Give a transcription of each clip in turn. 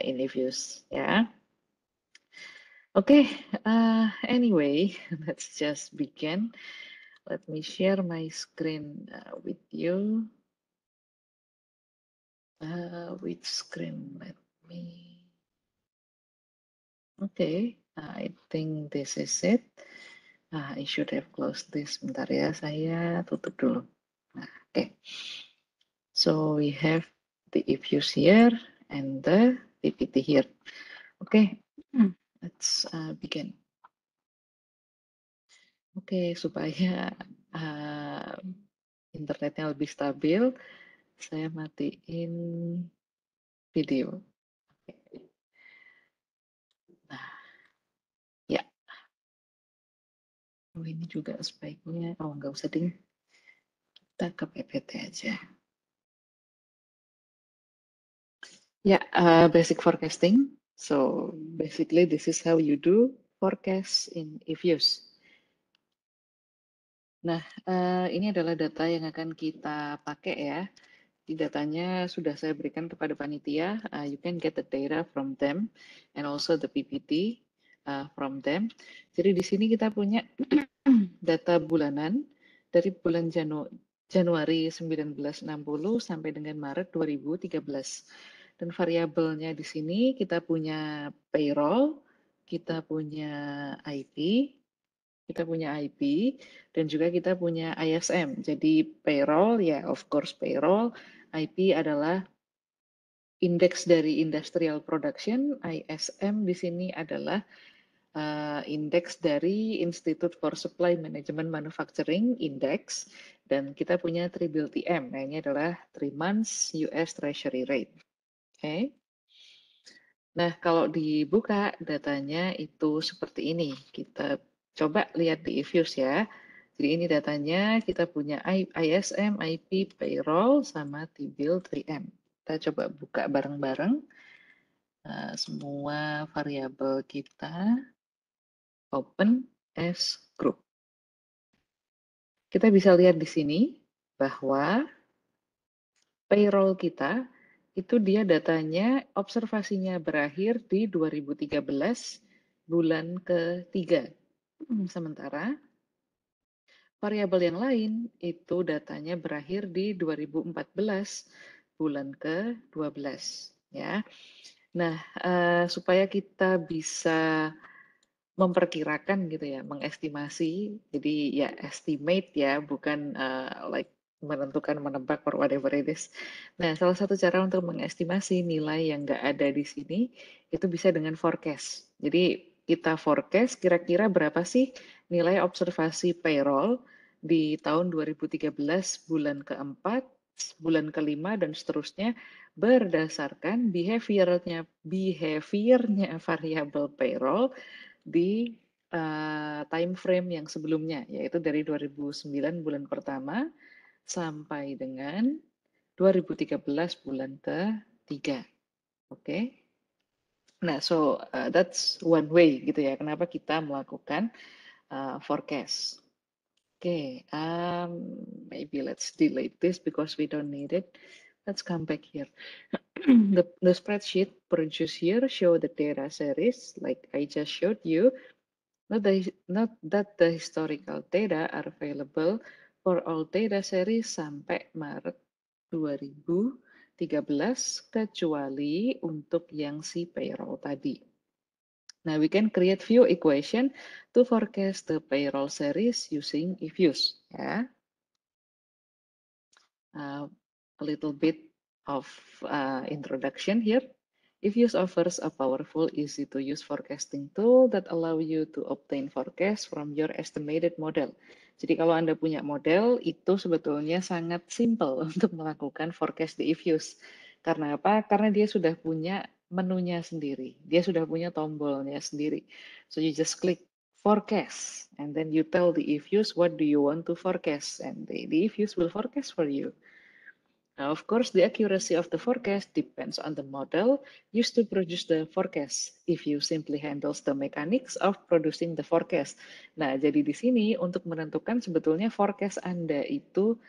in eViews ya. Okay, anyway, let's just begin. Let me share my screen with you. Which screen? Let me. Okay, I think this is it. I should have closed this. Bentar ya, saya tutup dulu. Nah, okay. So we have the eViews here and the PPT here. Okay, let's begin. Oke, supaya internetnya lebih stabil, saya matiin video. Nah, ya. Oh, ini juga sebaiknya, oh nggak usah ding, kita ke PPT aja. Ya, basic forecasting. So, basically this is how you do forecast in eViews. Nah, ini adalah data yang akan kita pakai ya. Di datanya sudah saya berikan kepada panitia. You can get the data from them and also the PPT from them. Jadi di sini kita punya data bulanan dari bulan Januari 1960 sampai dengan Maret 2013. Dan variabelnya di sini kita punya payroll, kita punya IP, dan juga kita punya ISM. Jadi payroll, ya of course payroll, IP adalah indeks dari industrial production, ISM di sini adalah indeks dari Institute for Supply Management Manufacturing Index, dan kita punya 3BLTM. Nah, ini adalah 3 months US Treasury Rate. Oke. Nah, kalau dibuka datanya itu seperti ini. Kita coba lihat di eViews ya. Jadi ini datanya kita punya ISM, IP, payroll, sama T-bill 3M. Kita coba buka bareng-bareng semua variabel kita. Open as group. Kita bisa lihat di sini bahwa payroll kita itu dia datanya observasinya berakhir di 2013 bulan ke-3. Sementara variabel yang lain itu datanya berakhir di 2014 bulan ke-12 ya. Nah, supaya kita bisa memperkirakan gitu ya, mengestimasi. Jadi ya estimate ya, bukan like menentukan, menebak or whatever it is. Nah, salah satu cara untuk mengestimasi nilai yang nggak ada di sini itu bisa dengan forecast. Jadi kita forecast kira-kira berapa sih nilai observasi payroll di tahun 2013 bulan keempat, bulan kelima dan seterusnya berdasarkan behaviornya variabel payroll di time frame yang sebelumnya, yaitu dari 2009 bulan pertama sampai dengan 2013 bulan ke-3. Oke. Nah, so that's one way gitu ya, kenapa kita melakukan forecast. Oke, maybe let's delete this because we don't need it. Let's come back here. The spreadsheet produced here show the data series like I just showed you. Not that the historical data are available for all data series sampai Maret 2013 kecuali untuk yang si payroll tadi. Now we can create few equation to forecast the payroll series using eViews. Ya. A little bit of introduction here. eViews offers a powerful, easy-to-use forecasting tool that allow you to obtain forecast from your estimated model. Jadi kalau Anda punya model, itu sebetulnya sangat simple untuk melakukan forecast di eViews. Karena apa? Karena dia sudah punya menunya sendiri. Dia sudah punya tombolnya sendiri. So you just click forecast, and then you tell the eViews what do you want to forecast, and the eViews will forecast for you. Now, of course, the accuracy of the forecast depends on the model used to produce the forecast. eViews simply handles the mechanics of producing the forecast. Nah, jadi di sini untuk menentukan sebetulnya forecast Anda itu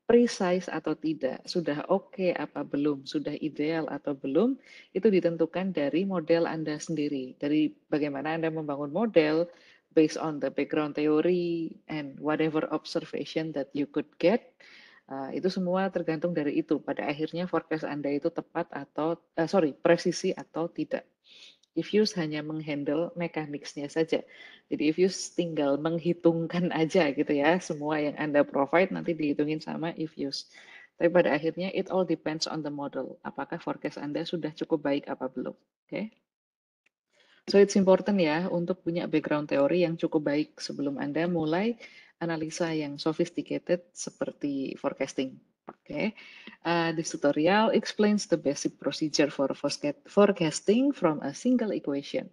precise atau tidak, sudah oke apa belum, sudah ideal atau belum, itu ditentukan dari model Anda sendiri, dari bagaimana Anda membangun model based on the background theory and whatever observation that you could get. Itu semua tergantung dari itu. Pada akhirnya forecast Anda itu tepat atau presisi atau tidak. Ifuse hanya menghandle mekaniknya saja. Jadi Ifuse tinggal menghitungkan aja gitu ya, semua yang Anda provide nanti dihitungin sama Ifuse. Tapi pada akhirnya it all depends on the model. Apakah forecast Anda sudah cukup baik apa belum? Oke. Okay? So it's important ya untuk punya background teori yang cukup baik sebelum Anda mulai analisa yang sophisticated seperti forecasting. Okay. This tutorial explains the basic procedure for forecasting from a single equation.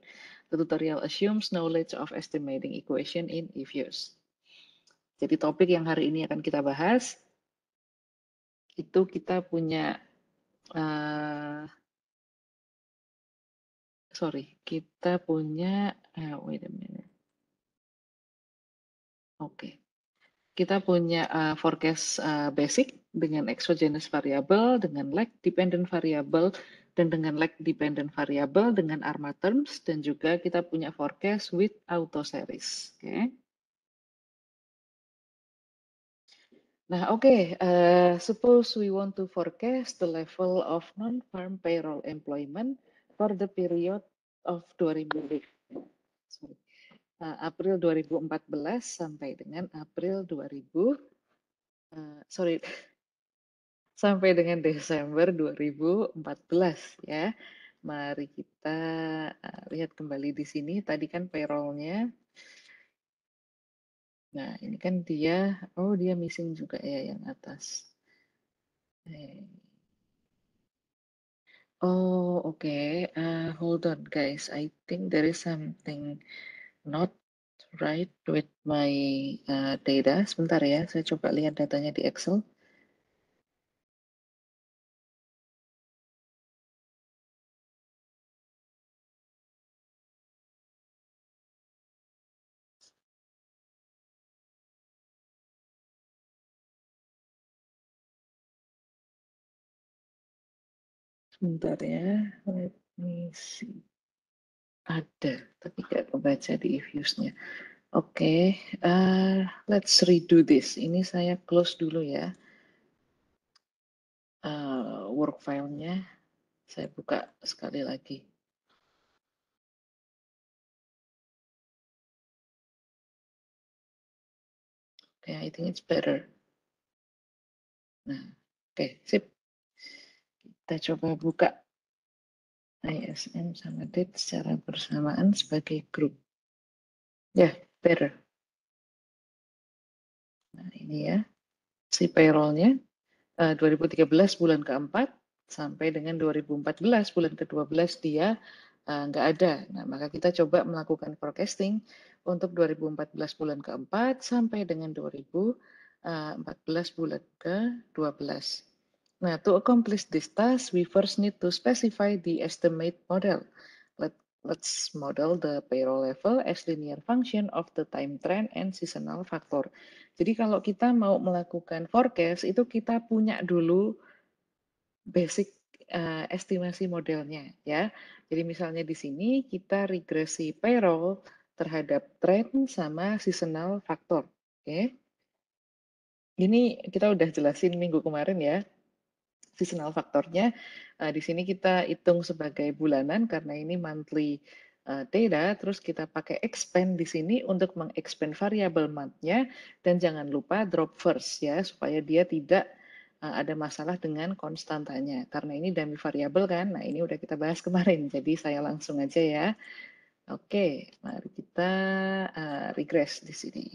The tutorial assumes knowledge of estimating equation in Ifuse. Jadi topik yang hari ini akan kita bahas itu kita punya kita punya wait a minute. Oke. Kita punya forecast basic dengan exogenous variable, dengan lag dependent variable, dan dengan lag dependent variable dengan ARMA terms, dan juga kita punya forecast with auto series. Okay. Nah, suppose we want to forecast the level of non-farm payroll employment for the period of April 2014 sampai dengan April 2000, sampai dengan Desember 2014 ya. Mari kita lihat kembali di sini. Tadi kan payroll-nya. Nah, ini kan dia missing juga ya yang atas. Okay. Hold on guys. I think there is something not right with my data. Sebentar ya, saya coba lihat datanya di Excel. Sebentar ya, let me see. Ada, tapi nggak kebaca di Ifuse-nya. Oke, let's redo this. Ini saya close dulu ya. Work file-nya. Saya buka sekali lagi. Okay, I think it's better. Nah, oke, sip. Kita coba buka ISM sama date secara bersamaan sebagai grup. Ya, better. Nah, ini ya. Si payroll-nya 2013 bulan keempat sampai dengan 2014 bulan ke-12 dia nggak ada. Nah, maka kita coba melakukan forecasting untuk 2014 bulan keempat sampai dengan 2014 bulan ke-12. Nah, to accomplish this task, we first need to specify the estimate model. Let's model the payroll level as linear function of the time trend and seasonal factor. Jadi kalau kita mau melakukan forecast, itu kita punya dulu basic estimasi modelnya ya. Jadi misalnya di sini kita regresi payroll terhadap trend sama seasonal factor. Oke. Ini kita udah jelasin minggu kemarin ya. Seasonal faktornya di sini kita hitung sebagai bulanan karena ini monthly data, terus kita pakai expand di sini untuk mengexpand variabel month-nya dan jangan lupa drop first ya supaya dia tidak ada masalah dengan konstantanya karena ini dummy variabel kan. Nah, ini udah kita bahas kemarin. Jadi saya langsung aja ya. Oke, mari kita regress di sini.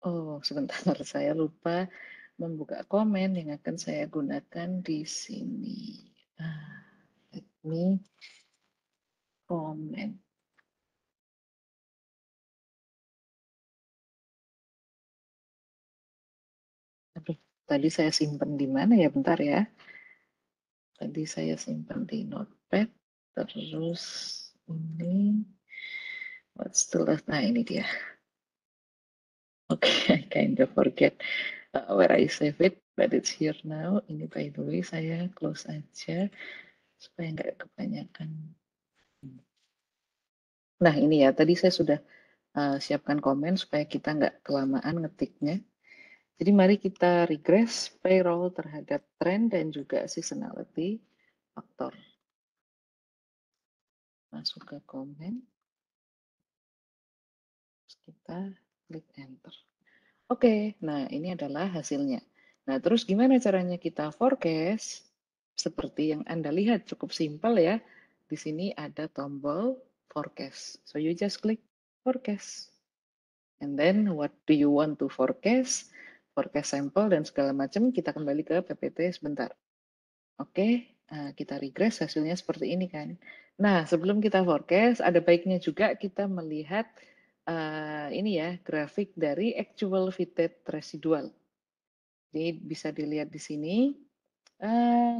Oh, sebentar, saya lupa membuka komen yang akan saya gunakan di sini. Let me comment. Aduh, tadi saya simpan di mana ya? Bentar ya. Tadi saya simpan di notepad. Terus ini, what's the last? Nah, ini dia. I kind of forget where I save it, but it's here now. Ini by the way saya close aja supaya nggak kebanyakan. Nah ini ya, tadi saya sudah siapkan komen supaya kita nggak kelamaan ngetiknya. Jadi mari kita regress payroll terhadap trend dan juga seasonality faktor. Masuk ke komen, terus kita klik enter. Oke, nah ini adalah hasilnya. Nah terus gimana caranya kita forecast? Seperti yang Anda lihat cukup simpel ya. Di sini ada tombol forecast. So you just click forecast. And then what do you want to forecast? Forecast sampel dan segala macam, kita kembali ke PPT sebentar. Oke, kita regress hasilnya seperti ini kan. Nah, sebelum kita forecast, ada baiknya juga kita melihat ini ya, grafik dari actual fitted residual. Jadi bisa dilihat di sini.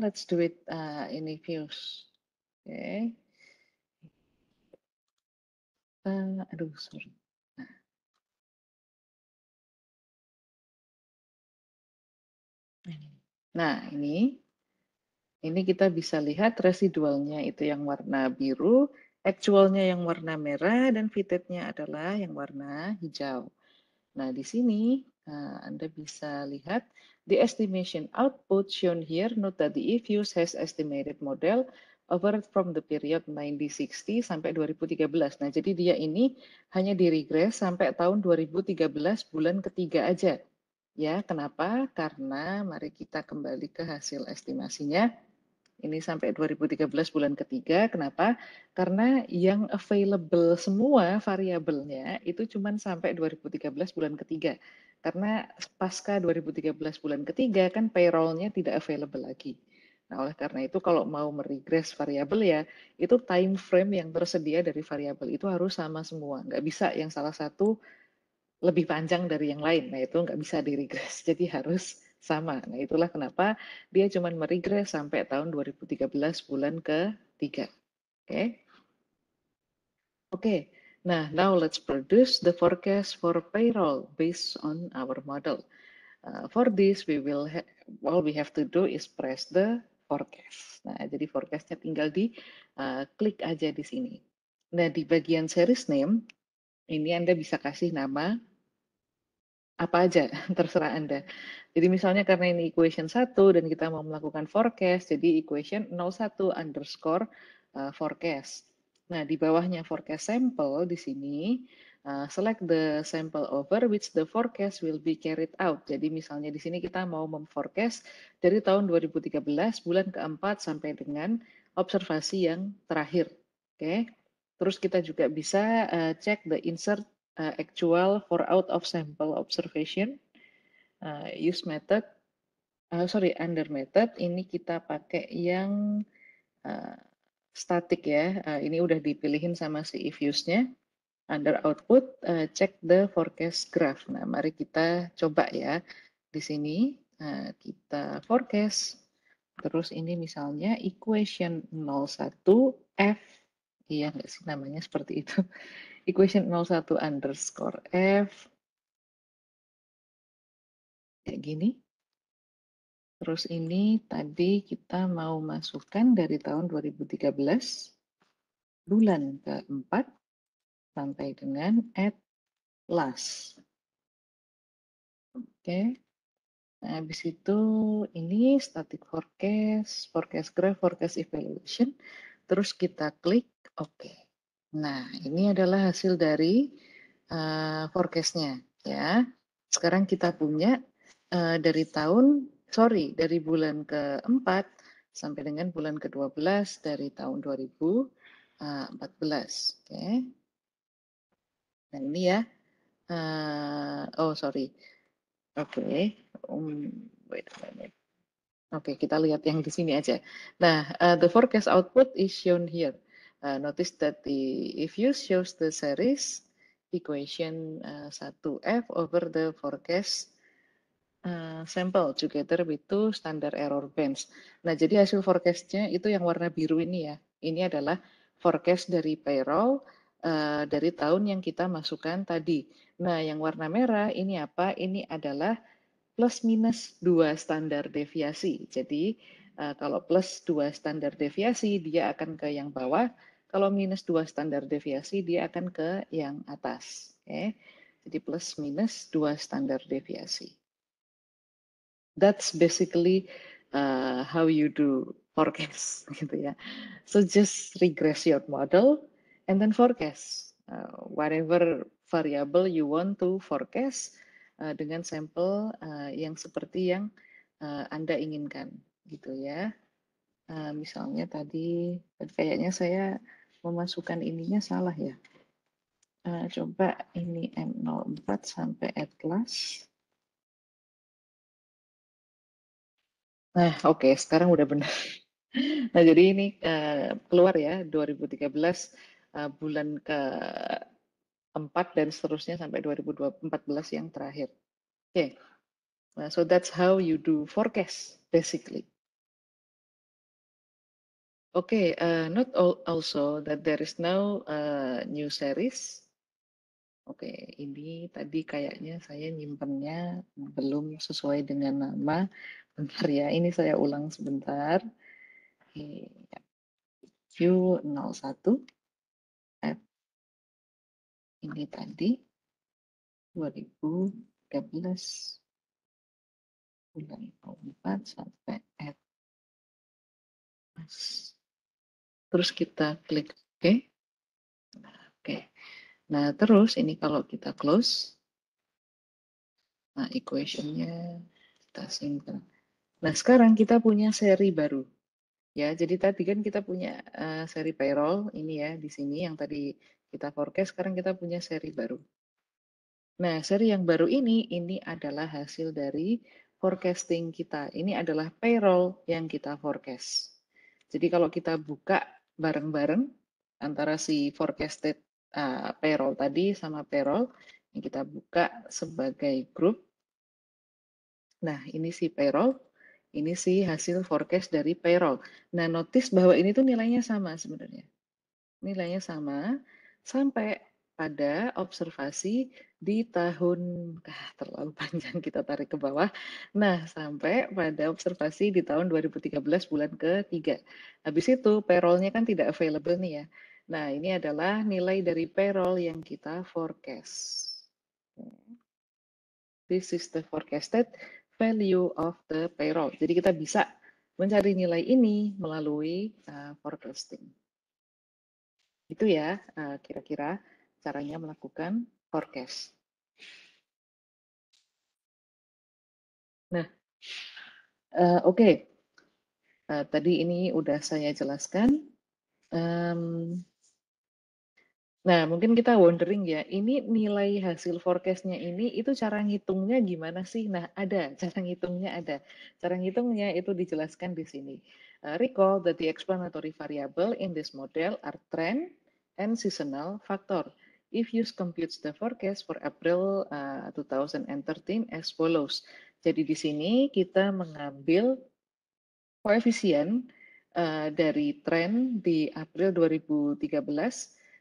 Let's do it in views. Oke. Aduh, sorry. Nah, ini kita bisa lihat residualnya itu yang warna biru, actualnya yang warna merah, dan fittednya adalah yang warna hijau. Nah, di sini Anda bisa lihat the estimation output shown here. Note that the eFuse has estimated model over from the period 1960 sampai 2013. Nah, jadi dia ini hanya diregress sampai tahun 2013 bulan ketiga aja. Ya, kenapa? Karena mari kita kembali ke hasil estimasinya. Ini sampai 2013 bulan ketiga. Kenapa? Karena yang available semua variabelnya itu cuma sampai 2013 bulan ketiga. Karena pasca 2013 bulan ketiga kan payroll-nya tidak available lagi. Nah, oleh karena itu kalau mau meregress variabel ya, itu time frame yang tersedia dari variabel itu harus sama semua. Nggak bisa yang salah satu lebih panjang dari yang lain. Nah, itu nggak bisa diregress. Jadi harus sama. Nah, itulah kenapa dia cuma meregress sampai tahun 2013 bulan ke-3. Oke. Oke. Nah, now let's produce the forecast for payroll based on our model. For this, all we have to do is press the forecast. Nah, jadi forecastnya tinggal di klik aja di sini. Nah, di bagian series name, ini Anda bisa kasih nama apa aja, terserah Anda. Jadi misalnya karena ini equation 1 dan kita mau melakukan forecast, jadi equation 01 underscore forecast. Nah, di bawahnya forecast sample di sini, select the sample over which the forecast will be carried out. Jadi misalnya di sini kita mau memforecast dari tahun 2013 bulan keempat sampai dengan observasi yang terakhir. Oke. Terus kita juga bisa cek the insert actual for out of sample observation. Use method, under method ini kita pakai yang static ya. Ini udah dipilihin sama si eFuse-nya. Under output, check the forecast graph. Nah, mari kita coba ya. Di sini kita forecast. Terus ini misalnya equation 01 F. Iya nggak sih namanya seperti itu. Equation 01 underscore F. Kayak gini. Terus ini tadi kita mau masukkan dari tahun 2013 bulan keempat sampai dengan at last. Oke. Nah, habis itu ini static forecast, forecast graph, forecast evaluation. Terus kita klik OK. Nah, ini adalah hasil dari forecastnya ya. Sekarang kita punya dari bulan keempat sampai dengan bulan ke-12 dari tahun 2014. Oke. Nah, ini ya. Sorry. Oke. Wait a minute. Oke, kita lihat yang di sini aja. Nah, the forecast output is shown here. Notice that if you shows the series equation 1F over the forecast sample together with two standard error bands. Nah, jadi hasil forecastnya itu yang warna biru ini ya. Ini adalah forecast dari payroll dari tahun yang kita masukkan tadi. Nah, yang warna merah ini apa? Ini adalah plus minus 2 standar deviasi. Jadi kalau plus 2 standar deviasi dia akan ke yang bawah, kalau minus 2 standar deviasi dia akan ke yang atas. Oke. Jadi plus minus 2 standar deviasi. That's basically how you do forecast gitu ya. So just regress your model and then forecast whatever variable you want to forecast dengan sampel yang seperti yang Anda inginkan gitu ya. Misalnya tadi kayaknya saya memasukkan ininya salah ya. Coba ini M04 sampai at class. Nah, oke, sekarang udah benar. Nah, jadi ini keluar ya 2013 bulan ke-4 dan seterusnya sampai 2014 yang terakhir. Oke, so that's how you do forecast basically. Okay, note also that there is no new series. Oke, ini tadi kayaknya saya nyimpennya belum sesuai dengan nama. Bentar ya, ini saya ulang sebentar. Q01 F ini tadi 2013 bulan 4 sampai F. Terus kita klik OK. Oke. Nah, terus ini kalau kita close, nah equation-nya kita simpan. Nah, sekarang kita punya seri baru. Ya, jadi tadi kan kita punya seri payroll ini ya di sini yang tadi kita forecast, sekarang kita punya seri baru. Nah, seri yang baru ini adalah hasil dari forecasting kita. Ini adalah payroll yang kita forecast. Jadi kalau kita buka bareng-bareng antara si forecasted payroll tadi sama payroll, yang kita buka sebagai grup. Nah, ini si payroll, ini si hasil forecast dari payroll. Nah, notice bahwa ini tuh nilainya sama sebenarnya. Nilainya sama sampai pada observasi di tahun terlalu panjang kita tarik ke bawah. Nah, sampai pada observasi di tahun 2013 bulan ke-3. Habis itu payroll-nya kan tidak available nih ya. Nah, ini adalah nilai dari payroll yang kita forecast. This is the forecasted value of the payroll. Jadi kita bisa mencari nilai ini melalui forecasting. Itu ya kira-kira caranya melakukan forecast. Nah, oke. Tadi ini udah saya jelaskan. Nah, mungkin kita wondering ya, ini nilai hasil forecast-nya ini, itu cara ngitungnya gimana sih? Nah, ada, cara ngitungnya ada. Cara ngitungnya itu dijelaskan di sini. Recall that the explanatory variable in this model are trend and seasonal factor. If use computes the forecast for April 2013 as follows. Jadi di sini kita mengambil koefisien dari tren di April 2013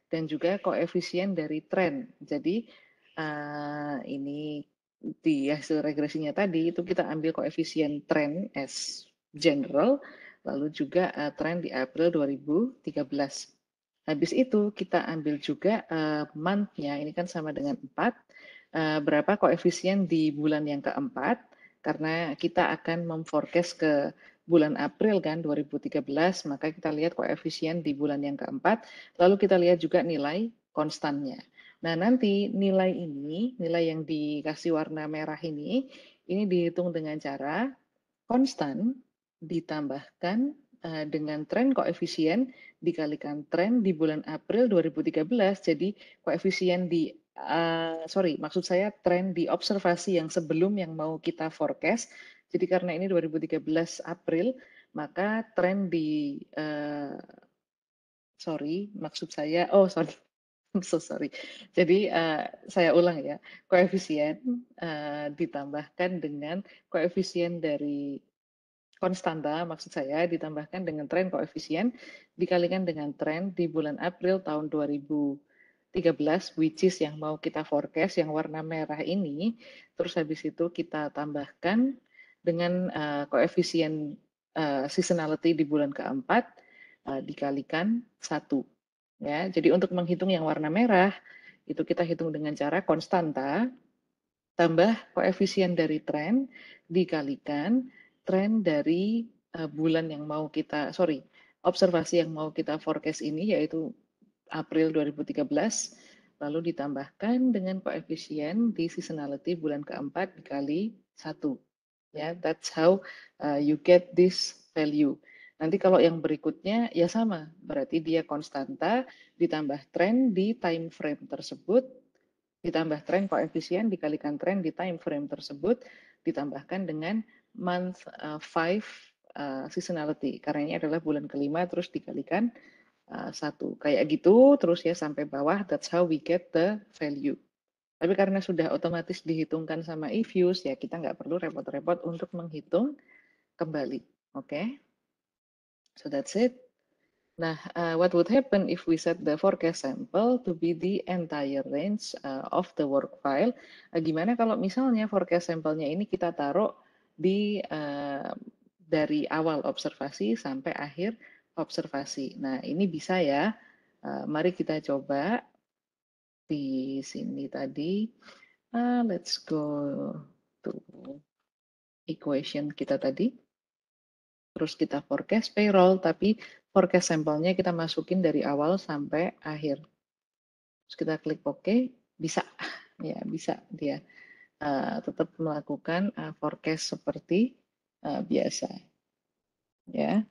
dan juga koefisien dari tren. Jadi ini di hasil regresinya tadi itu kita ambil koefisien tren as general, lalu juga tren di April 2013. Habis itu kita ambil juga month-nya, ini kan sama dengan 4, berapa koefisien di bulan yang keempat, karena kita akan memforecast ke bulan April kan 2013, maka kita lihat koefisien di bulan yang keempat, lalu kita lihat juga nilai konstannya. Nah, nanti nilai ini, nilai yang dikasih warna merah ini dihitung dengan cara konstan ditambahkan dengan tren koefisien dikalikan tren di bulan April 2013. Jadi koefisien di maksud saya tren di observasi yang sebelum yang mau kita forecast. Jadi karena ini 2013 April, maka tren di maksud saya I'm so sorry. Jadi saya ulang ya, koefisien ditambahkan dengan koefisien dari konstanta, maksud saya ditambahkan dengan tren koefisien dikalikan dengan tren di bulan April tahun 2013 which is yang mau kita forecast, yang warna merah ini, terus habis itu kita tambahkan dengan koefisien seasonality di bulan keempat dikalikan 1. Ya, jadi untuk menghitung yang warna merah, itu kita hitung dengan cara konstanta, tambah koefisien dari tren, dikalikan tren dari bulan yang mau kita, observasi yang mau kita forecast ini, yaitu April 2013, lalu ditambahkan dengan koefisien di seasonality bulan keempat dikali 1. Ya, that's how you get this value. Nanti kalau yang berikutnya ya sama, berarti dia konstanta ditambah tren di time frame tersebut, ditambah tren koefisien dikalikan tren di time frame tersebut, ditambahkan dengan month 5 seasonality, karena ini adalah bulan kelima, terus dikalikan 1. Kayak gitu, terus ya sampai bawah, that's how we get the value. Tapi karena sudah otomatis dihitungkan sama eViews, ya kita nggak perlu repot-repot untuk menghitung kembali. Oke? So that's it. Nah, what would happen if we set the forecast sample to be the entire range of the work file? Gimana kalau misalnya forecast sampelnya ini kita taruh di dari awal observasi sampai akhir observasi. Nah, ini bisa ya. Mari kita coba di sini tadi. Let's go to equation kita tadi. Terus kita forecast payroll, tapi forecast sampelnya kita masukin dari awal sampai akhir. Terus kita klik OK, bisa. Ya, bisa dia tetap melakukan forecast seperti biasa. Ya.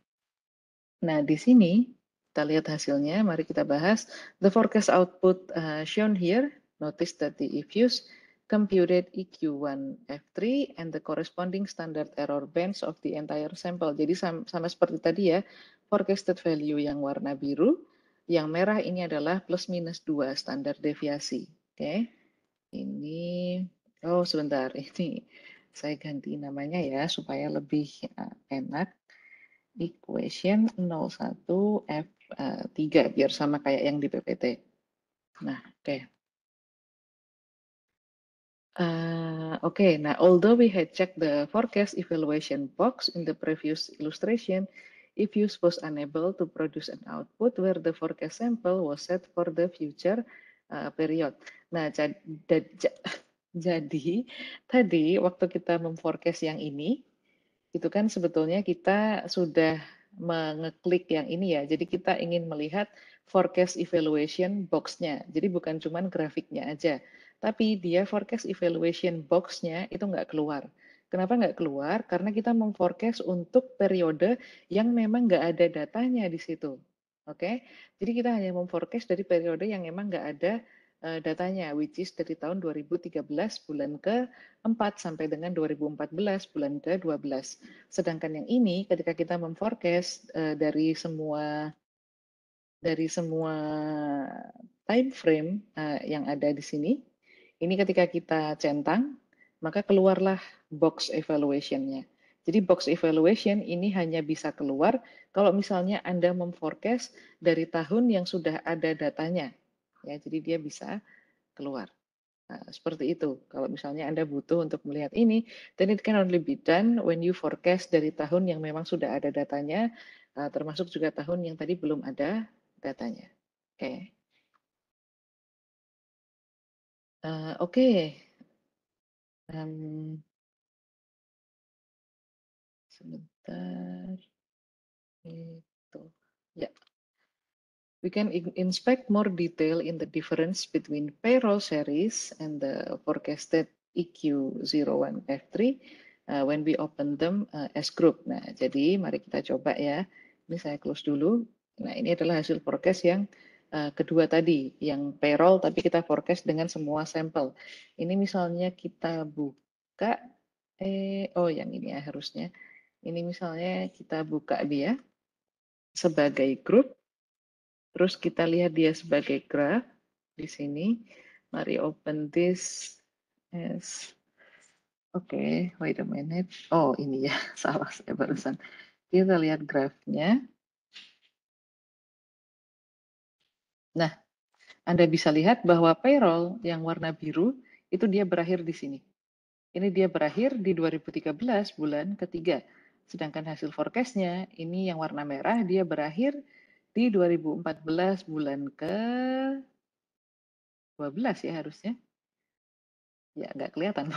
Nah, di sini kita lihat hasilnya. Mari kita bahas. The forecast output shown here. Notice that the eViews computed EQ1 F3 and the corresponding standard error bands of the entire sample. Jadi sama seperti tadi ya, forecasted value yang warna biru, yang merah ini adalah plus minus 2 standar deviasi. Oke. Ini, oh sebentar, ini saya ganti namanya ya supaya lebih enak. Equation 01 F3 biar sama kayak yang di PPT. Nah, oke. Nah, although we had checked the forecast evaluation box in the previous illustration, eViews was unable to produce an output where the forecast sample was set for the future period. Nah, jadi tadi waktu kita memforecast yang ini, itu kan sebetulnya kita sudah mengeklik yang ini ya. Jadi kita ingin melihat forecast evaluation box-nya. Jadi bukan cuma grafiknya aja. Tapi dia forecast evaluation box-nya itu nggak keluar. Kenapa nggak keluar? Karena kita memforecast untuk periode yang memang nggak ada datanya di situ. Oke, jadi kita hanya memforecast dari periode yang memang nggak ada datanya, which is dari tahun 2013 bulan ke-4 sampai dengan 2014 bulan ke-12. Sedangkan yang ini ketika kita memforecast dari semua time frame yang ada di sini, ini ketika kita centang, maka keluarlah box evaluation-nya. Jadi box evaluation ini hanya bisa keluar kalau misalnya Anda memforecast dari tahun yang sudah ada datanya. Ya, jadi dia bisa keluar. Nah, seperti itu. Kalau misalnya Anda butuh untuk melihat ini, then it can only be done when you forecast dari tahun yang memang sudah ada datanya, termasuk juga tahun yang tadi belum ada datanya. Oke. Oke. Sebentar. Itu. Ya. We can inspect more detail in the difference between payroll series and the forecasted EQ01 F3 when we open them as group. Nah, jadi mari kita coba ya. Ini saya close dulu. Nah, ini adalah hasil forecast yang kedua tadi, yang payroll tapi kita forecast dengan semua sampel. Ini misalnya kita buka, oh yang ini ya harusnya. Ini misalnya kita buka dia sebagai grup. Terus kita lihat dia sebagai graph di sini. Mari open this as wait a minute. Oh, ini ya, salah saya barusan. Kita lihat grafnya. Nah, Anda bisa lihat bahwa payroll yang warna biru itu dia berakhir di sini. Ini dia berakhir di 2013 bulan ketiga. Sedangkan hasil forecast-nya ini yang warna merah dia berakhir di 2014 bulan ke 12 ya harusnya. Ya nggak kelihatan.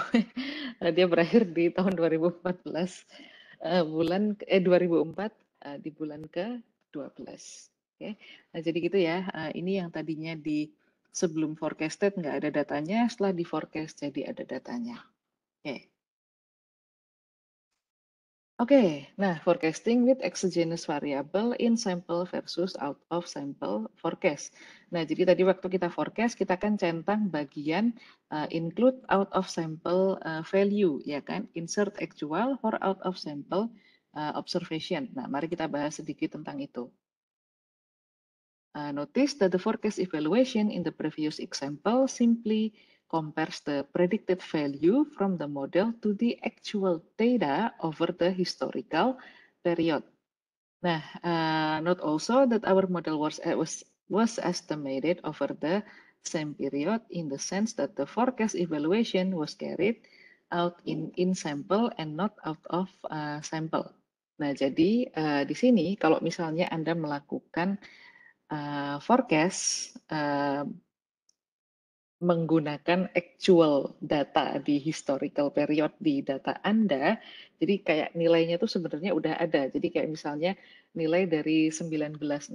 Dia berakhir di tahun 2014 bulan 2004 di bulan ke-12. Oke. Nah, jadi gitu ya. Ini yang tadinya di sebelum forecasted nggak ada datanya, setelah di forecast jadi ada datanya. Oke. Oke, nah forecasting with exogenous variable in sample versus out of sample forecast. Nah, jadi tadi waktu kita forecast kita kan centang bagian include out of sample value, ya kan? Insert actual for out of sample observation. Nah, mari kita bahas sedikit tentang itu. Notice that the forecast evaluation in the previous example simply compares the predicted value from the model to the actual data over the historical period. Nah, note also that our model was estimated over the same period in the sense that the forecast evaluation was carried out in sample and not out of sample. Nah, jadi di sini kalau misalnya Anda melakukan forecast menggunakan actual data di historical period di data Anda, jadi kayak nilainya tuh sebenarnya udah ada. Jadi kayak misalnya nilai dari 1960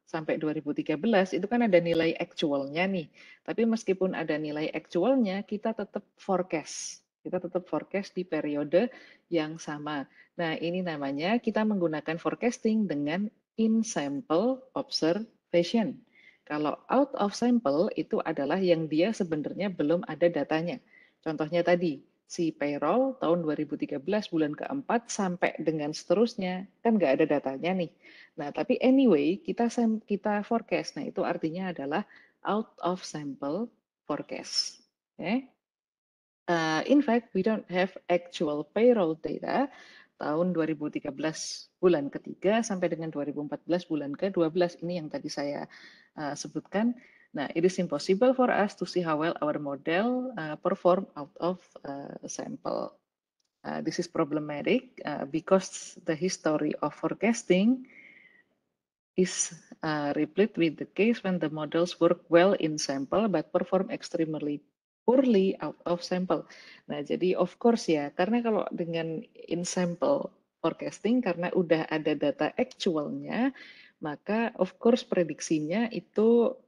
sampai 2013 itu kan ada nilai actualnya nih. Tapi meskipun ada nilai actualnya, kita tetap forecast. Kita tetap forecast di periode yang sama. Nah, ini namanya kita menggunakan forecasting dengan in-sample observation. Kalau out of sample itu adalah yang dia sebenarnya belum ada datanya. Contohnya tadi, si payroll tahun 2013 bulan keempat sampai dengan seterusnya, kan nggak ada datanya nih. Nah, tapi anyway, kita forecast. Nah, itu artinya adalah out of sample forecast. Okay? In fact, we don't have actual payroll data tahun 2013 bulan ketiga sampai dengan 2014 bulan ke-12. Ini yang tadi saya sebutkan. Nah, it is impossible for us to see how well our model perform out of sample. This is problematic because the history of forecasting is replete with the case when the models work well in sample but perform extremely poorly out of sample. Nah, jadi of course ya, karena kalau dengan in sample forecasting, karena udah ada data actualnya, maka of course prediksinya itu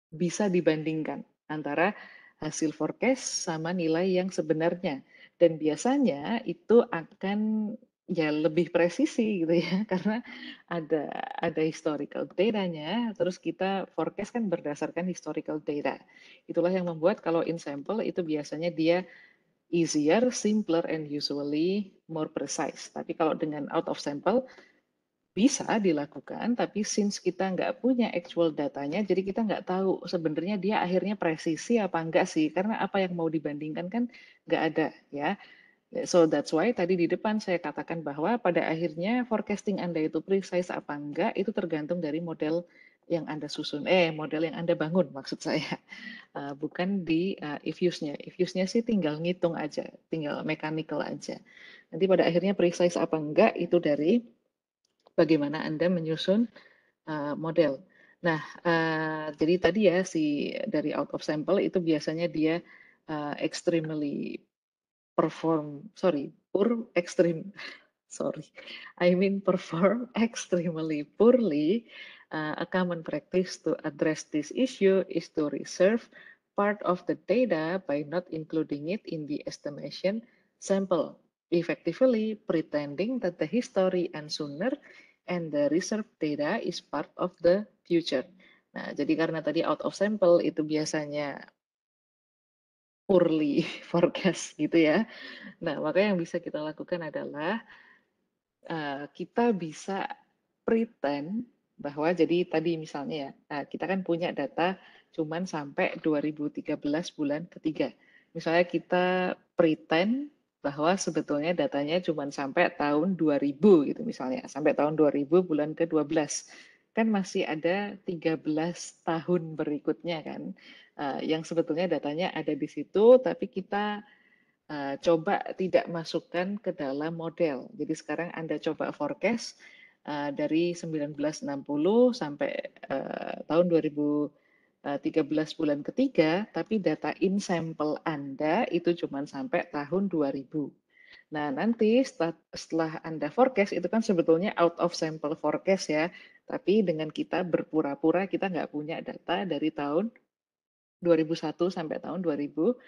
bisa dibandingkan antara hasil forecast sama nilai yang sebenarnya. Dan biasanya itu akan ya lebih presisi gitu ya, karena ada historical data-nya, terus kita forecast kan berdasarkan historical data. Itulah yang membuat kalau in sample itu biasanya dia easier, simpler, and usually more precise. Tapi kalau dengan out of sample, bisa dilakukan, tapi since kita nggak punya actual datanya, jadi kita nggak tahu sebenarnya dia akhirnya presisi apa enggak sih, karena apa yang mau dibandingkan kan nggak ada ya. So that's why tadi di depan saya katakan bahwa pada akhirnya forecasting Anda itu precise apa enggak, itu tergantung dari model yang Anda susun, model yang Anda bangun maksud saya. Bukan di if-use-nya. If-use-nya sih tinggal ngitung aja, tinggal mechanical aja. Nanti pada akhirnya precise apa enggak itu dari bagaimana Anda menyusun model. Nah, jadi tadi ya dari out of sample itu biasanya dia extremely perform extremely poorly. A common practice to address this issue is to reserve part of the data by not including it in the estimation sample, effectively pretending that the history ends sooner and the reserved data is part of the future. Nah, jadi karena tadi out of sample itu biasanya poorly forecast gitu ya. Nah, maka yang bisa kita lakukan adalah kita bisa pretend bahwa jadi tadi misalnya ya, kita kan punya data cuman sampai 2013 bulan ketiga. Misalnya kita pretend bahwa sebetulnya datanya cuman sampai tahun 2000 gitu misalnya, sampai tahun 2000 bulan ke-12. kan masih ada 13 tahun berikutnya kan, yang sebetulnya datanya ada di situ, tapi kita coba tidak masukkan ke dalam model. Jadi sekarang Anda coba forecast dari 1960 sampai tahun 2013 bulan ketiga, tapi data in sampel Anda itu cuma sampai tahun 2000. Nah, nanti setelah Anda forecast, itu kan sebetulnya out of sample forecast ya, tapi dengan kita berpura-pura kita nggak punya data dari tahun 2001 sampai tahun 2013.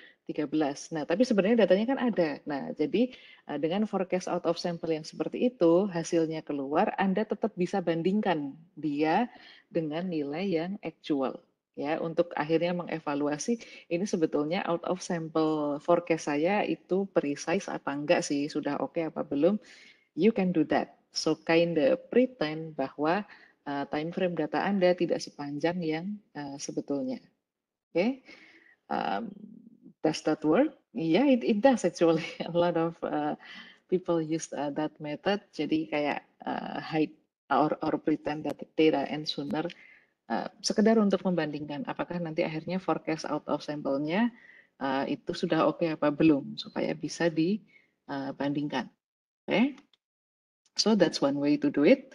Nah, tapi sebenarnya datanya kan ada. Nah, jadi dengan forecast out of sample yang seperti itu, hasilnya keluar, Anda tetap bisa bandingkan dia dengan nilai yang actual. Ya, untuk akhirnya mengevaluasi ini sebetulnya out of sample forecast saya itu precise apa enggak sih, sudah oke apa belum? You can do that. So kind of pretend bahwa time frame data Anda tidak sepanjang yang sebetulnya. Okay, um, does that work? Yeah, it does actually. A lot of people use that method. Jadi kayak hide or pretend that the data ends sooner. Sekedar untuk membandingkan apakah nanti akhirnya forecast out of sample-nya itu sudah oke apa belum supaya bisa dibandingkan. Oke, so that's one way to do it.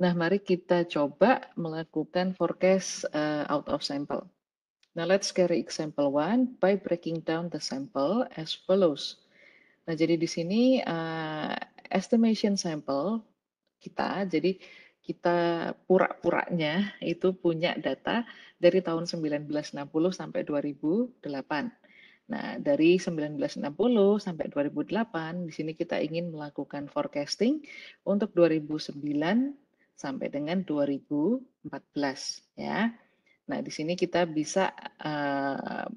Nah, mari kita coba melakukan forecast out of sample. Now let's carry example one by breaking down the sample as follows. Nah, jadi di sini estimation sample kita, jadi kita pura-puranya itu punya data dari tahun 1960 sampai 2008. Nah, dari 1960 sampai 2008, di sini kita ingin melakukan forecasting untuk 2009 sampai dengan 2014 ya. Nah, di sini kita bisa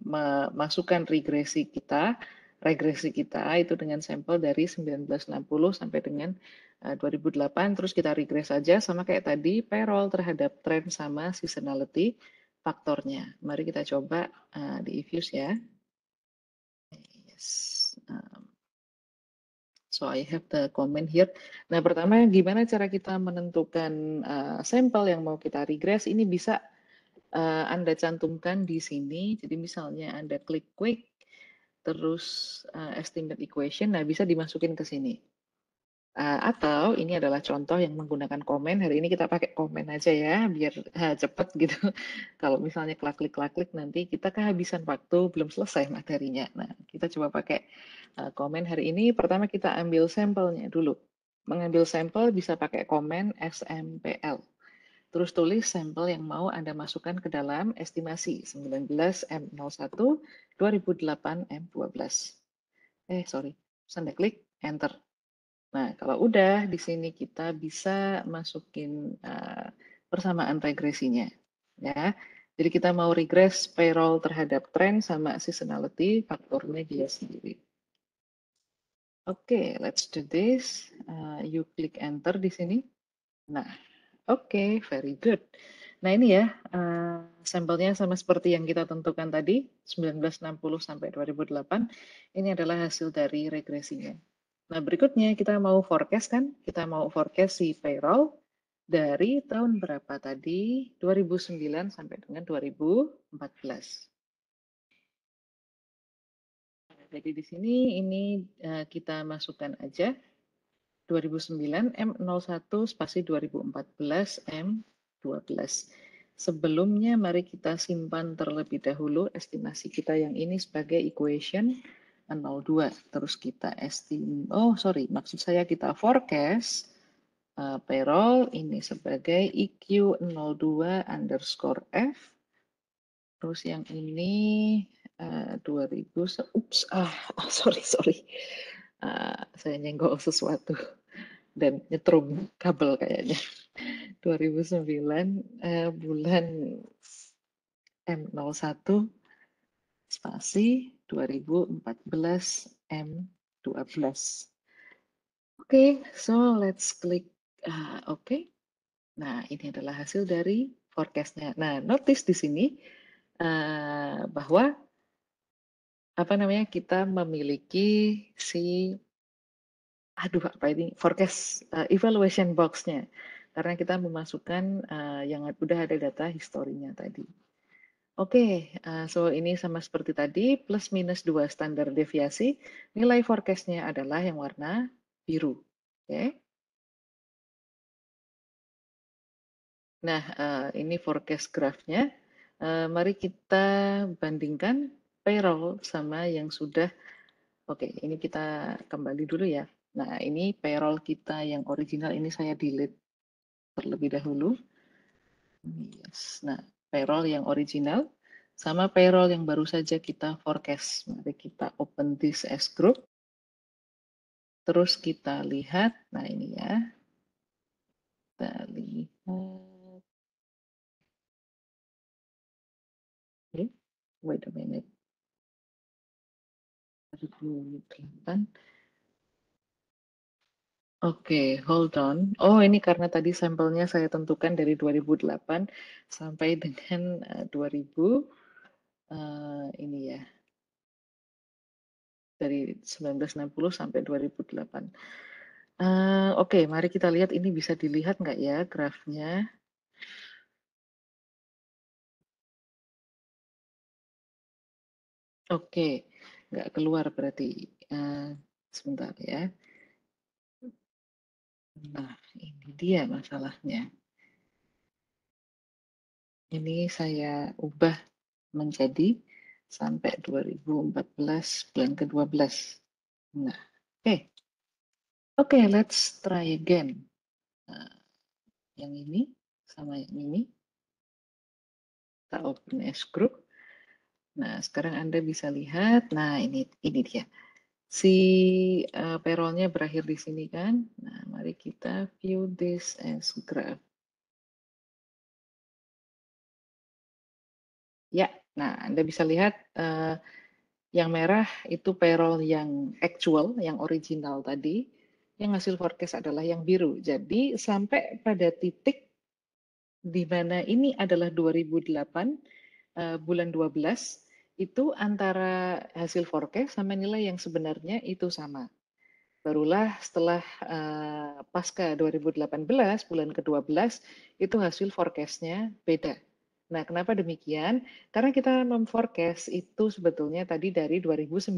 memasukkan regresi kita itu dengan sampel dari 1960 sampai dengan 2008, terus kita regress saja sama kayak tadi, payroll terhadap trend sama seasonality faktornya. Mari kita coba di Ifuse ya. Yes. So I have the comment here. Nah, pertama gimana cara kita menentukan sampel yang mau kita regress? Ini bisa Anda cantumkan di sini. Jadi misalnya Anda klik quick, terus estimate equation, nah bisa dimasukin ke sini. Atau ini adalah contoh yang menggunakan komen. Hari ini kita pakai komen aja ya, biar cepat gitu. Kalau misalnya klik-klik nanti kita kehabisan waktu, belum selesai materinya. Nah, kita coba pakai komen hari ini. Pertama kita ambil sampelnya dulu. Mengambil sampel bisa pakai komen SMPL. Terus tulis sampel yang mau Anda masukkan ke dalam estimasi 19M01 2008M12. Sorry. Terus Anda klik enter. Nah, kalau udah di sini kita bisa masukin persamaan regresinya. Ya. Jadi kita mau regress payroll terhadap trend sama seasonality, faktornya dia sendiri. Oke, let's do this. You klik enter di sini. Nah, oke, very good. Nah ini ya, sampelnya sama seperti yang kita tentukan tadi, 1960 sampai 2008. Ini adalah hasil dari regresinya. Nah berikutnya kita mau forecast kan, kita mau forecast si payroll dari tahun berapa tadi, 2009 sampai dengan 2014. Jadi di sini ini kita masukkan aja 2009 M01 spasi 2014 M12. Sebelumnya mari kita simpan terlebih dahulu estimasi kita yang ini sebagai equation 02. Terus kita maksud saya kita forecast payroll ini sebagai EQ02 underscore F. Terus yang ini 2000, sorry. Saya nyenggol sesuatu dan nyetrum kabel kayaknya. 2009 bulan M01 spasi 2014 M12. Oke, so let's click oke. Nah, ini adalah hasil dari forecast-nya. Nah, notice di sini bahwa kita memiliki si forecast evaluation box-nya. karena kita memasukkan yang udah ada data historinya tadi. Oke, so ini sama seperti tadi, plus minus 2 standar deviasi, nilai forecast-nya adalah yang warna biru. Oke. Nah, ini forecast graph-nya. Mari kita bandingkan payroll sama yang sudah. Oke, ini kita kembali dulu ya. Nah, ini payroll kita yang original ini saya delete terlebih dahulu. Yes. Nah, payroll yang original sama payroll yang baru saja kita forecast. Mari kita open this as group. Terus kita lihat, nah ini ya. Kita lihat. Okay. Wait a minute. 2008. Oke, hold on. Oh, ini karena tadi sampelnya saya tentukan dari 2008 sampai dengan 2000 ini ya. Dari 1960 sampai 2008. Oke, mari kita lihat ini bisa dilihat nggak ya grafnya. Oke, nggak keluar berarti. Sebentar ya. Nah, ini dia masalahnya. Ini saya ubah menjadi sampai 2014 bulan ke-12. Nah, oke. Oke, let's try again. Nah, yang ini sama yang ini. Kita open as group. Nah, sekarang Anda bisa lihat. Nah, ini dia. Si payroll-nya berakhir di sini kan. Nah, mari kita view this as graph. Ya, nah Anda bisa lihat yang merah itu payroll yang actual, yang original tadi. Yang hasil forecast adalah yang biru. Jadi sampai pada titik di mana ini adalah 2008 bulan 12 itu antara hasil forecast sama nilai yang sebenarnya itu sama. Barulah setelah pasca 2018 bulan ke-12 itu hasil forecast-nya beda. Nah, kenapa demikian? Karena kita memforecast itu sebetulnya tadi dari 2019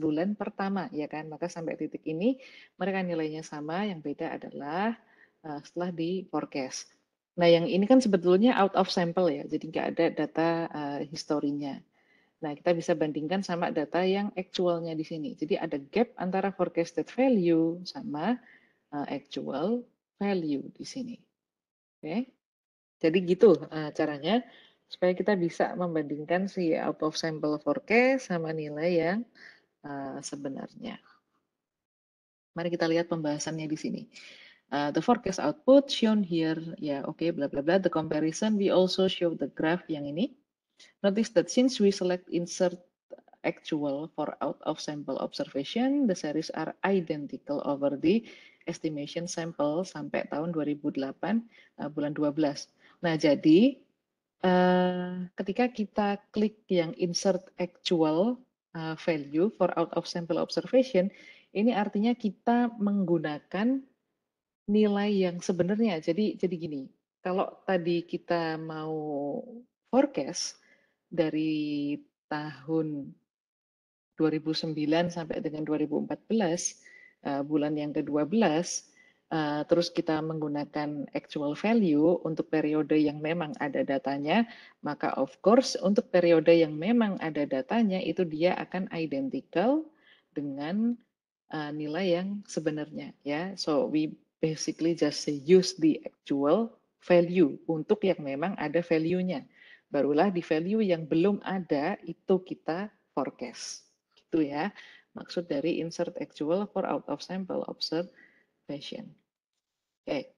bulan pertama, ya kan? Maka sampai titik ini mereka nilainya sama, yang beda adalah setelah di forecast. Nah, yang ini kan sebetulnya out of sample ya, jadi nggak ada data historinya. Nah, kita bisa bandingkan sama data yang actualnya di sini. Jadi ada gap antara forecasted value sama actual value di sini. Oke, jadi gitu caranya supaya kita bisa membandingkan si out of sample forecast sama nilai yang sebenarnya. Mari kita lihat pembahasannya di sini. The forecast output shown here, ya oke, bla bla bla. The comparison, we also show the graph yang ini. Notice that since we select insert actual for out of sample observation, the series are identical over the estimation sample sampai tahun 2008 bulan 12. Nah, jadi ketika kita klik yang insert actual value for out of sample observation, ini artinya kita menggunakan nilai yang sebenarnya. Jadi gini, kalau tadi kita mau forecast dari tahun 2009 sampai dengan 2014, bulan yang ke-12, terus kita menggunakan actual value untuk periode yang memang ada datanya, maka of course untuk periode yang memang ada datanya itu dia akan identical dengan nilai yang sebenarnya ya. So we basically just use the actual value untuk yang memang ada value-nya. Barulah di value yang belum ada itu kita forecast. Gitu ya. Maksud dari insert actual for out of sample observation. Oke.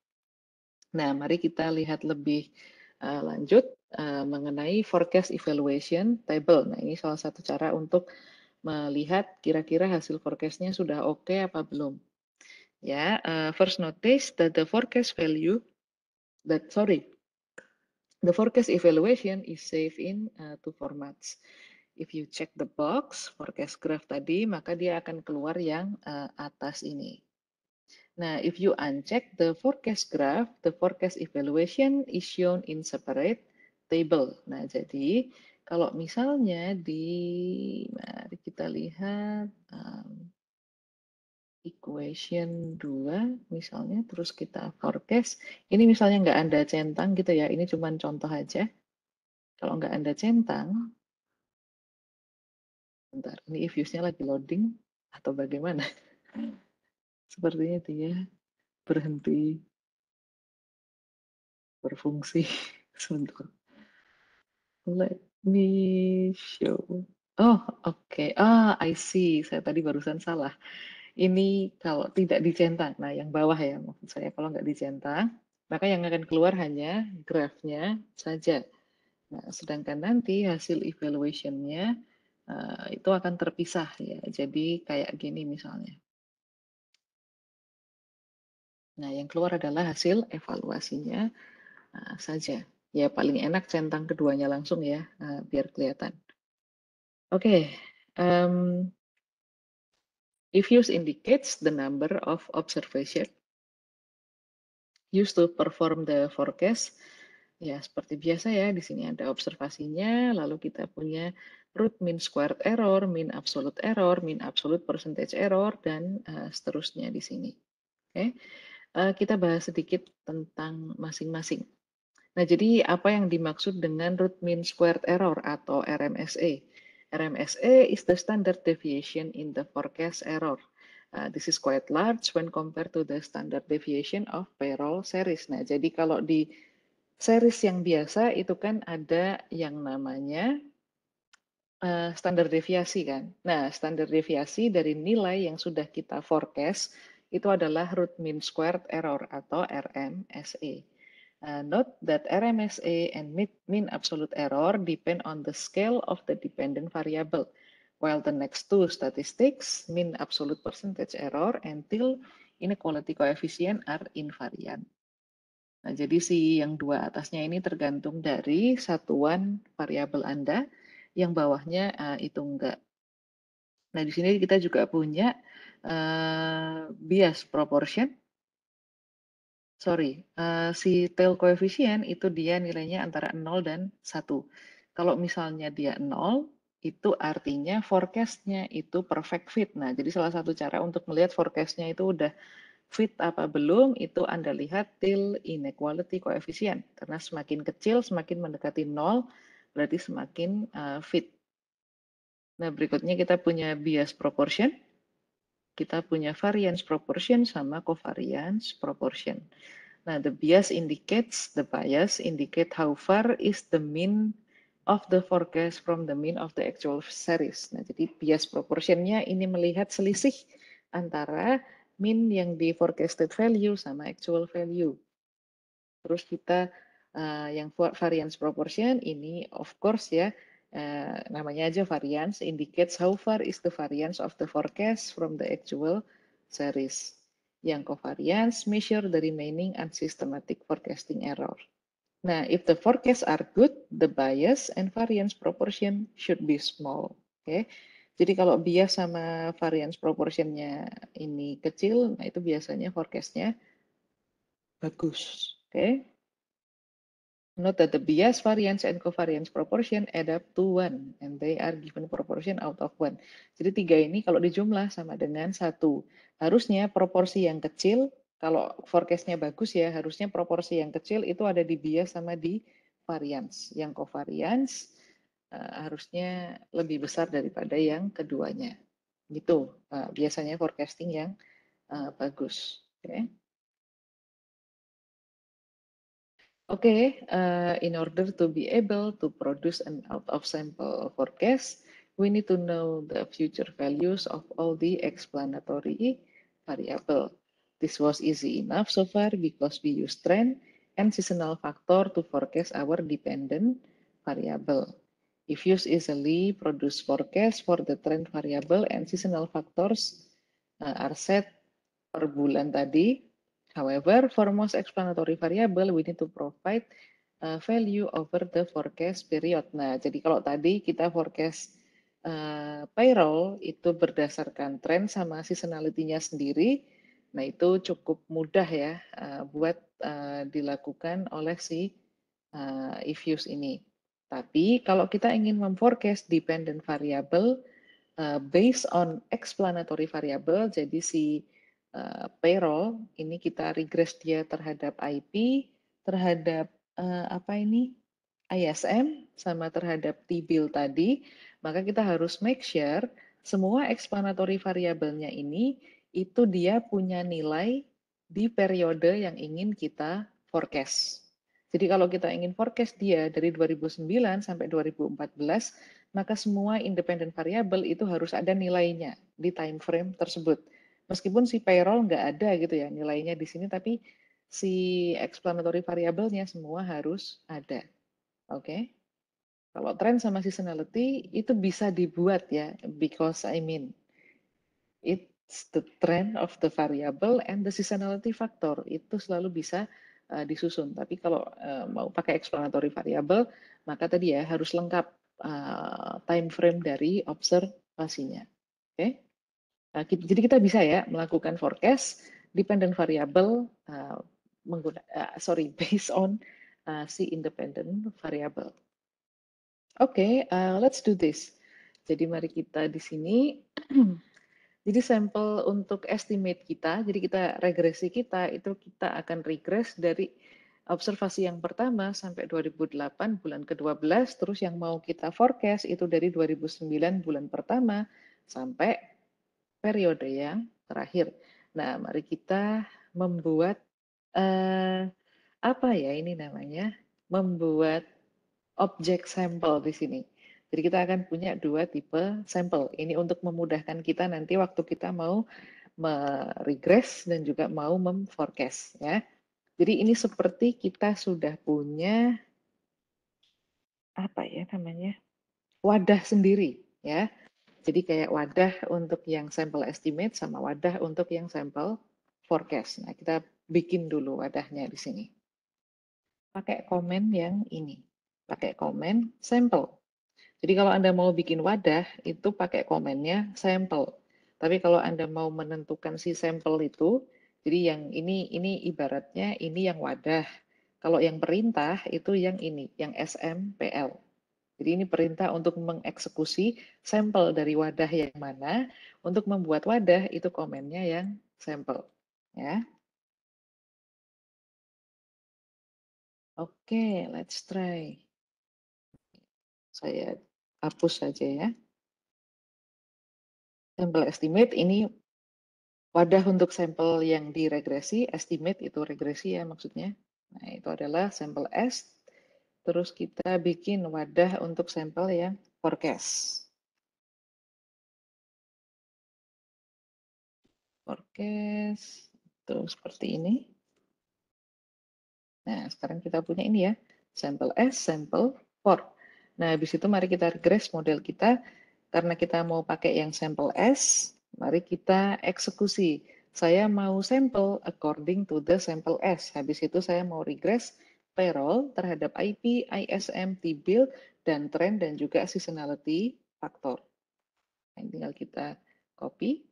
Nah, mari kita lihat lebih lanjut mengenai forecast evaluation table. Nah, ini salah satu cara untuk melihat kira-kira hasil forecast-nya sudah oke apa belum. Ya, first notice that the forecast value the forecast evaluation is saved in two formats. If you check the box forecast graph tadi, maka dia akan keluar yang atas ini. Nah, if you uncheck the forecast graph, the forecast evaluation is shown in separate table. Nah, jadi kalau misalnya mari kita lihat equation 2 misalnya, terus kita forecast, ini misalnya nggak ada centang gitu ya, ini cuma contoh aja. Kalau nggak ada centang, bentar, ini if use-nya lagi loading atau bagaimana? Sepertinya dia berhenti berfungsi. Sebentar. Let me show. Oh, oke. I see. Saya tadi barusan salah. Ini kalau tidak dicentang. Nah, yang bawah ya, maksud saya kalau nggak dicentang, maka yang akan keluar hanya grafnya saja. Nah, sedangkan nanti hasil evaluation-nya itu akan terpisah ya. Jadi kayak gini misalnya. Nah, yang keluar adalah hasil evaluasinya saja. Ya, paling enak centang keduanya langsung ya, biar kelihatan. Oke, if use indicates the number of observation used to perform the forecast. Ya, seperti biasa ya, di sini ada observasinya, lalu kita punya root mean squared error, mean absolute percentage error, dan seterusnya di sini. Oke, kita bahas sedikit tentang masing-masing. Nah, jadi apa yang dimaksud dengan root mean squared error atau RMSE? RMSE is the standard deviation in the forecast error. This is quite large when compared to the standard deviation of payroll series. Nah, jadi kalau di series yang biasa itu kan ada yang namanya standar deviasi kan. Nah, standar deviasi dari nilai yang sudah kita forecast itu adalah root mean squared error atau RMSE. Note that RMSE and mean absolute error depend on the scale of the dependent variable, while the next two statistics, mean absolute percentage error and till inequality coefficient are invariant. Nah, jadi si yang dua atasnya ini tergantung dari satuan variabel Anda, yang bawahnya itu enggak. Nah, di sini kita juga punya bias proportion. Sorry, si tail coefficient itu dia nilainya antara 0 dan 1. Kalau misalnya dia 0, itu artinya forecast-nya itu perfect fit. Nah, jadi salah satu cara untuk melihat forecast-nya itu udah fit apa belum, itu Anda lihat tail inequality coefficient. Karena semakin kecil, semakin mendekati 0, berarti semakin fit. Nah, berikutnya kita punya bias proportion. Kita punya variance proportion sama covariance proportion. Nah, the bias indicate how far is the mean of the forecast from the mean of the actual series. Nah, jadi bias proportionnya ini melihat selisih antara mean yang di forecasted value sama actual value. Terus kita yang variance proportion ini of course ya, namanya aja variance, indicates how far is the variance of the forecast from the actual series. Yang covariance measure the remaining unsystematic forecasting error. Nah, if the forecasts are good, the bias and variance proportion should be small. Oke, jadi kalau bias sama variance proportionnya ini kecil, nah itu biasanya forecastnya bagus. Oke. Note that the bias, variance, and covariance proportion add up to 1, and they are given proportion out of 1. Jadi tiga ini kalau dijumlah sama dengan 1. Harusnya proporsi yang kecil, kalau forecast-nya bagus ya, harusnya proporsi yang kecil itu ada di bias sama di variance. Yang covariance harusnya lebih besar daripada yang keduanya. Gitu, biasanya forecasting yang bagus. Okay. Okay, in order to be able to produce an out-of-sample forecast, we need to know the future values of all the explanatory variable. This was easy enough so far because we use trend and seasonal factor to forecast our dependent variable. If use easily produce forecast for the trend variable and seasonal factors are set per bulan tadi. However, for most explanatory variable, we need to provide value over the forecast period. Nah, jadi kalau tadi kita forecast payroll itu berdasarkan tren sama seasonality-nya sendiri. Nah, itu cukup mudah ya buat dilakukan oleh si if use ini. Tapi kalau kita ingin memforecast dependent variable based on explanatory variable, jadi si payroll ini kita regress dia terhadap IP, terhadap apa ini ISM, sama terhadap T-bill tadi, maka kita harus make sure semua explanatory variabelnya ini itu dia punya nilai di periode yang ingin kita forecast. Jadi kalau kita ingin forecast dia dari 2009 sampai 2014, maka semua independent variable itu harus ada nilainya di time frame tersebut. Meskipun si payroll nggak ada gitu ya nilainya di sini, tapi si explanatory variabelnya semua harus ada. Oke. Kalau trend sama seasonality itu bisa dibuat ya, because I mean it's the trend of the variable and the seasonality factor itu selalu bisa disusun. Tapi kalau mau pakai explanatory variable, maka tadi ya harus lengkap time frame dari observasinya. Oke, jadi kita bisa ya melakukan forecast dependent variable based on si independent variable. Oke, let's do this. Jadi mari kita di sini. Jadi sampel untuk estimate kita, jadi kita regresi kita itu kita akan regress dari observasi yang pertama sampai 2008 bulan ke-12, terus yang mau kita forecast itu dari 2009 bulan pertama sampai periode yang terakhir. Nah, mari kita membuat apa ya ini namanya? Membuat objek sampel di sini. Jadi kita akan punya dua tipe sampel. Ini untuk memudahkan kita nanti waktu kita mau meregress dan juga mau memforecast ya. Jadi ini seperti kita sudah punya apa ya namanya? Wadah sendiri ya. Jadi kayak wadah untuk yang sampel estimate sama wadah untuk yang sampel forecast. Nah, kita bikin dulu wadahnya di sini. Pakai komen yang ini. Pakai komen sampel. Jadi kalau Anda mau bikin wadah, itu pakai komennya sampel. Tapi kalau Anda mau menentukan si sampel itu, jadi yang ini ibaratnya ini yang wadah. Kalau yang perintah itu yang ini, yang SMPL. Jadi ini perintah untuk mengeksekusi sampel dari wadah yang mana. Untuk membuat wadah itu komennya yang sampel. Ya. Oke, let's try. Saya hapus saja ya. Sampel estimate ini wadah untuk sampel yang diregresi, estimate itu regresi ya maksudnya. Nah, itu adalah sampel S. Terus kita bikin wadah untuk sampel yang forecast. Forecast, itu seperti ini. Nah, sekarang kita punya ini ya, sampel S, sampel for. Nah, habis itu mari kita regress model kita. Karena kita mau pakai yang sampel S, mari kita eksekusi. Saya mau sampel according to the sampel S. Habis itu saya mau regress payroll terhadap IP, ISM, T-bill, dan trend, dan juga seasonality factor. Nah, tinggal kita copy,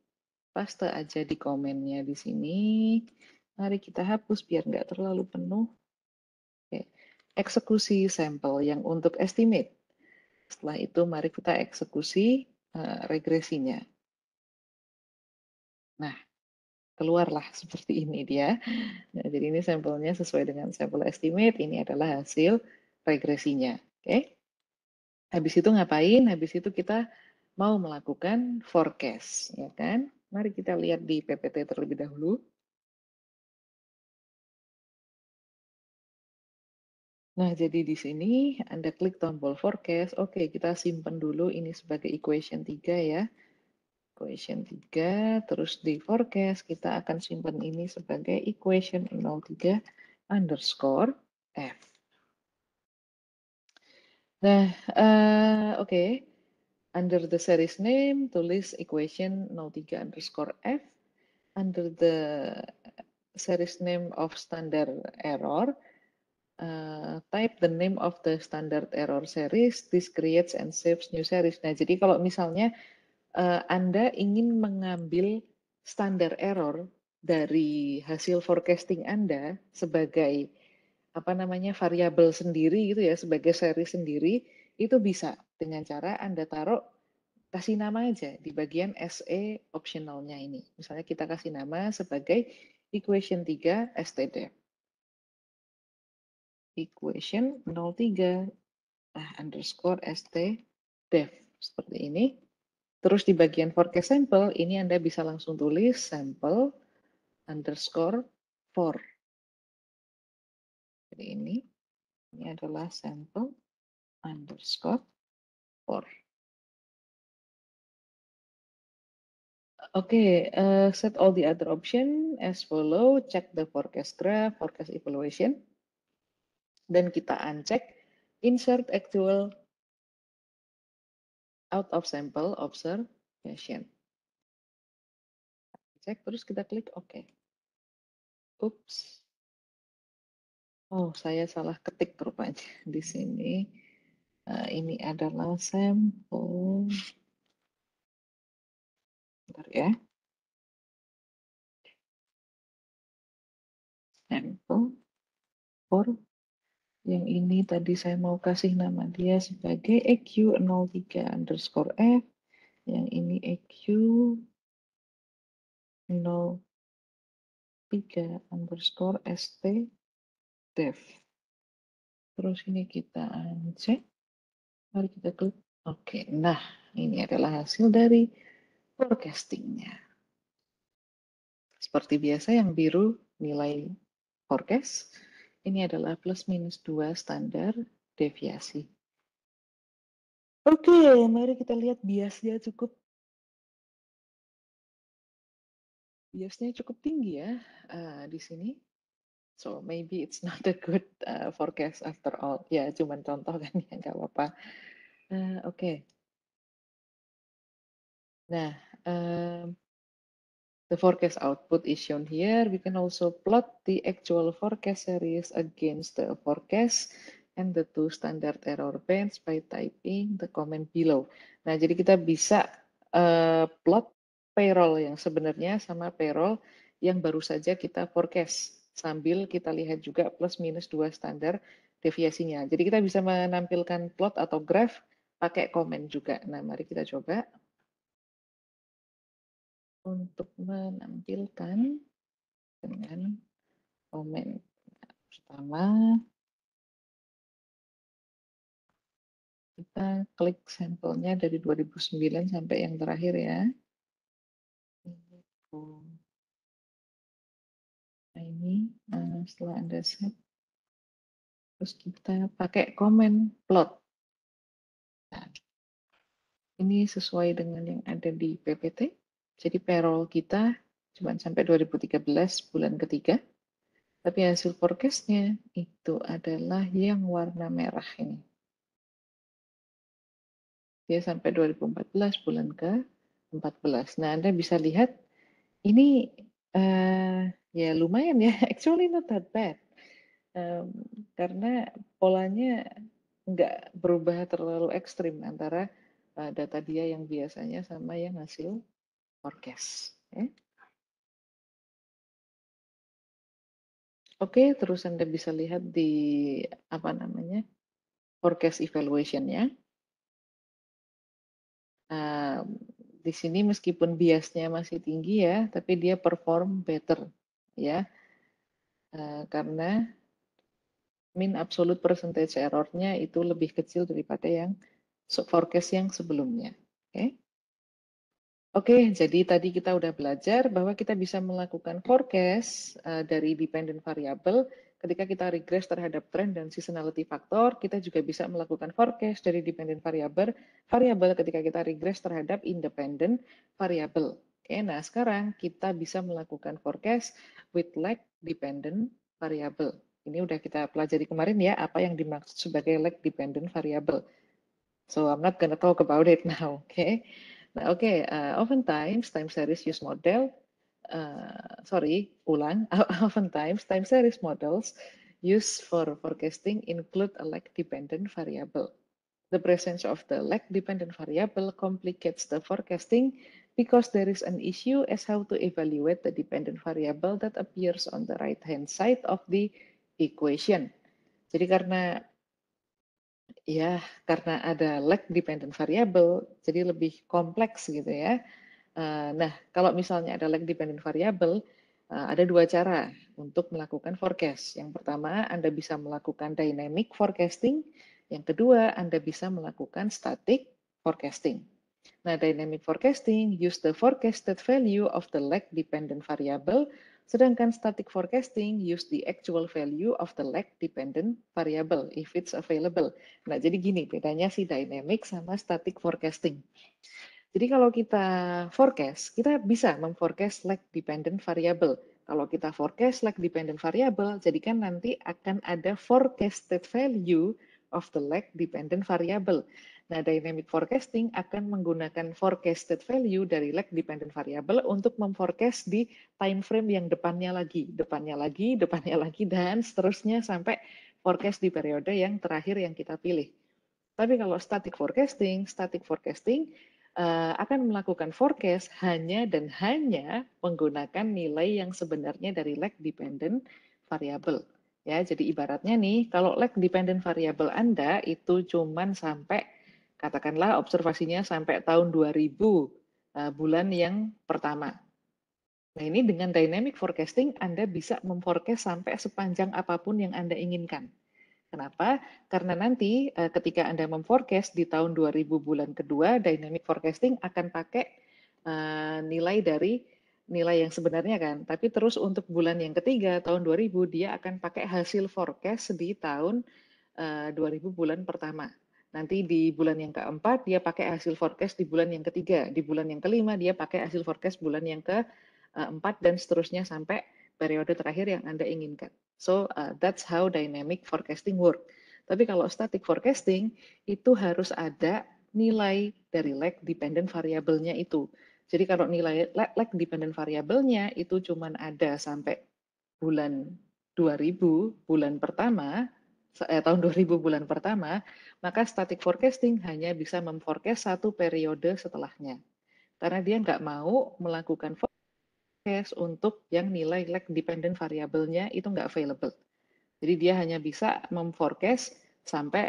paste aja di komennya di sini. Mari kita hapus biar nggak terlalu penuh. Oke. Eksekusi sampel yang untuk estimate. Setelah itu mari kita eksekusi regresinya. Nah, keluarlah seperti ini dia. Nah, jadi ini sampelnya sesuai dengan sampel estimate, ini adalah hasil regresinya. Oke. Habis itu ngapain? Habis itu kita mau melakukan forecast, ya kan? Mari kita lihat di PPT terlebih dahulu. Nah, jadi di sini Anda klik tombol forecast. Oke, kita simpan dulu ini sebagai equation 3 ya. Equation 3, terus di forecast kita akan simpan ini sebagai equation 03 underscore F. Nah, oke. Under the series name, tulis equation 03 underscore F. Under the series name of standard error, type the name of the standard error series. This creates and saves new series. Nah, jadi kalau misalnya Anda ingin mengambil standar error dari hasil forecasting Anda sebagai variabel sendiri gitu ya, sebagai seri sendiri, itu bisa dengan cara Anda taruh, kasih nama aja di bagian SE optionalnya ini. Misalnya kita kasih nama sebagai equation 3 STD. Equation 03 underscore STDEV seperti ini. Terus di bagian forecast sample, ini Anda bisa langsung tulis sample underscore 4. Jadi ini adalah sample underscore 4. Oke, set all the other option as follow, check the forecast graph, forecast evaluation, dan kita uncheck insert actual out of sample observation. Cek, terus kita klik OK. Ups. Oh, saya salah ketik rupanya di sini. Ini adalah sampel. Bentar ya. Sampel for yang ini tadi saya mau kasih nama dia sebagai EQ03 underscore F. Yang ini EQ03 underscore ST dev. Terus ini kita cek. Mari kita klik. Oke, nah ini adalah hasil dari forecastingnya. Seperti biasa yang biru nilai forecast. Ini adalah plus minus 2 standar deviasi. Oke, mari kita lihat biasnya biasnya cukup tinggi ya di sini. So maybe it's not a good forecast after all. Ya, cuman contoh kan ya, nggak apa-apa. Oke. Nah, the forecast output is shown here. We can also plot the actual forecast series against the forecast and the two standard error bands by typing the comment below. Nah, jadi kita bisa plot payroll yang sebenarnya sama payroll yang baru saja kita forecast. Sambil kita lihat juga plus minus 2 standar deviasinya. Jadi kita bisa menampilkan plot atau graph pakai komen juga. Nah, mari kita coba untuk menampilkan dengan komen. Pertama, kita klik sampelnya dari 2009 sampai yang terakhir ya. Nah ini setelah Anda set, terus kita pakai komen plot. Nah, ini sesuai dengan yang ada di PPT. Jadi payroll kita cuma sampai 2013 bulan ketiga. Tapi hasil forecast-nya itu adalah yang warna merah ini. Dia sampai 2014 bulan ke-14. Nah, Anda bisa lihat ini ya lumayan ya, actually not that bad. Karena polanya nggak berubah terlalu ekstrim antara data dia yang biasanya sama yang hasil forecast. Oke, terus Anda bisa lihat di forecast evaluation-nya. Di sini meskipun biasnya masih tinggi ya, tapi dia perform better ya, karena mean absolute percentage error-nya itu lebih kecil daripada yang forecast yang sebelumnya. Oke, jadi tadi kita udah belajar bahwa kita bisa melakukan forecast dari dependent variable. Ketika kita regress terhadap trend dan seasonality factor, kita juga bisa melakukan forecast dari dependent variable ketika kita regress terhadap independent variable. Oke, nah sekarang kita bisa melakukan forecast with lag dependent variable. Ini udah kita pelajari kemarin ya, apa yang dimaksud sebagai lag dependent variable. So I'm not gonna talk about it now, okay? Oftentimes time series use model. Oftentimes time series models used for forecasting include a lag-dependent variable. The presence of the lag-dependent variable complicates the forecasting because there is an issue as how to evaluate the dependent variable that appears on the right-hand side of the equation. Jadi karena ada lag dependent variable, jadi lebih kompleks gitu ya. Nah, kalau misalnya ada lag dependent variable, ada dua cara untuk melakukan forecast. Yang pertama, Anda bisa melakukan dynamic forecasting. Yang kedua, Anda bisa melakukan static forecasting. Nah, dynamic forecasting use the forecasted value of the lag dependent variable, sedangkan static forecasting use the actual value of the lag dependent variable if it's available. Nah, jadi gini bedanya si dynamic sama static forecasting. Jadi kalau kita forecast, kita bisa memforecast lag dependent variable. Kalau kita forecast lag dependent variable, jadi kan nanti akan ada forecasted value of the lag dependent variable. Nah, dynamic forecasting akan menggunakan forecasted value dari lag dependent variable untuk memforecast di time frame yang depannya lagi, dan seterusnya sampai forecast di periode yang terakhir yang kita pilih. Tapi kalau static forecasting akan melakukan forecast hanya dan hanya menggunakan nilai yang sebenarnya dari lag dependent variable. Ya, jadi ibaratnya nih, kalau lag dependent variable Anda itu cuman sampai, katakanlah observasinya sampai tahun 2000, bulan yang pertama. Nah, ini dengan dynamic forecasting Anda bisa memforecast sampai sepanjang apapun yang Anda inginkan. Kenapa? Karena nanti ketika Anda memforecast di tahun 2000 bulan kedua, dynamic forecasting akan pakai nilai dari nilai yang sebenarnya kan. Tapi terus untuk bulan yang ketiga, tahun 2000, dia akan pakai hasil forecast di tahun 2000 bulan pertama. Nanti di bulan yang keempat, dia pakai hasil forecast di bulan yang ketiga. Di bulan yang kelima, dia pakai hasil forecast bulan yang keempat, dan seterusnya sampai periode terakhir yang Anda inginkan. So that's how dynamic forecasting work. Tapi kalau static forecasting itu harus ada nilai dari lag dependent variable-nya itu. Jadi kalau nilai lag dependent variable-nya itu cuma ada sampai bulan 2000 bulan pertama, tahun 2000 bulan pertama, maka static forecasting hanya bisa memforecast satu periode setelahnya. Karena dia nggak mau melakukan untuk yang nilai lag dependent variable-nya itu nggak available. Jadi dia hanya bisa memforecast sampai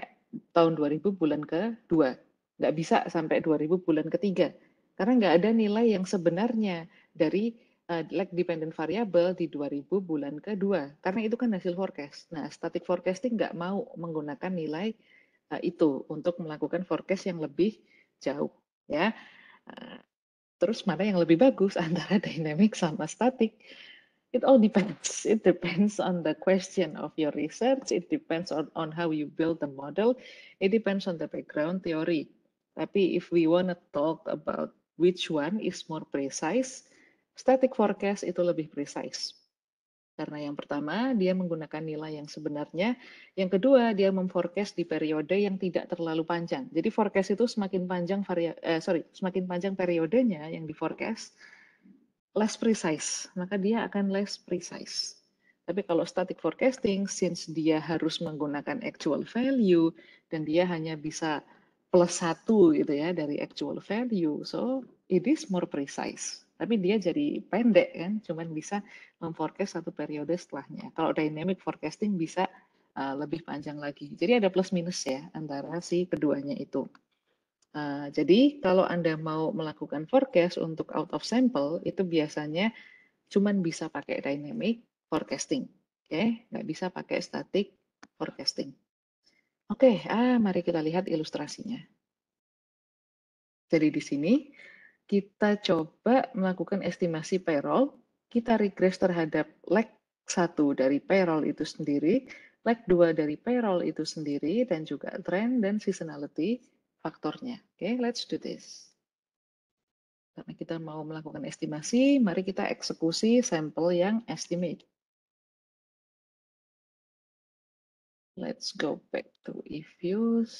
tahun 2000 bulan kedua. Nggak bisa sampai 2000 bulan ketiga. Karena nggak ada nilai yang sebenarnya dari lag dependent variable di 2000 bulan kedua. Karena itu kan hasil forecast. Nah, static forecasting nggak mau menggunakan nilai itu untuk melakukan forecast yang lebih jauh. Ya. Terus mana yang lebih bagus antara dynamic sama static? It all depends. It depends on the question of your research. It depends on how you build the model. It depends on the background theory. Tapi if we want to talk about which one is more precise, static forecast itu lebih precise. Karena yang pertama, dia menggunakan nilai yang sebenarnya. Yang kedua, dia memforecast di periode yang tidak terlalu panjang. Jadi forecast itu semakin panjang periodenya yang di forecast, less precise. Maka dia akan less precise. Tapi kalau static forecasting, since dia harus menggunakan actual value, dan dia hanya bisa plus 1 gitu ya dari actual value, so it is more precise. Tapi dia jadi pendek kan, cuman bisa memforecast satu periode setelahnya. Kalau dynamic forecasting bisa lebih panjang lagi. Jadi ada plus minus ya antara si keduanya itu. Jadi kalau Anda mau melakukan forecast untuk out of sample, itu biasanya cuman bisa pakai dynamic forecasting. Oke, nggak bisa pakai static forecasting. Oke, mari kita lihat ilustrasinya. Jadi di sini kita coba melakukan estimasi payroll, kita regress terhadap lag 1 dari payroll itu sendiri, lag 2 dari payroll itu sendiri, dan juga trend dan seasonality faktornya. Oke, let's do this. Karena kita mau melakukan estimasi, mari kita eksekusi sampel yang estimate. Let's go back to eViews.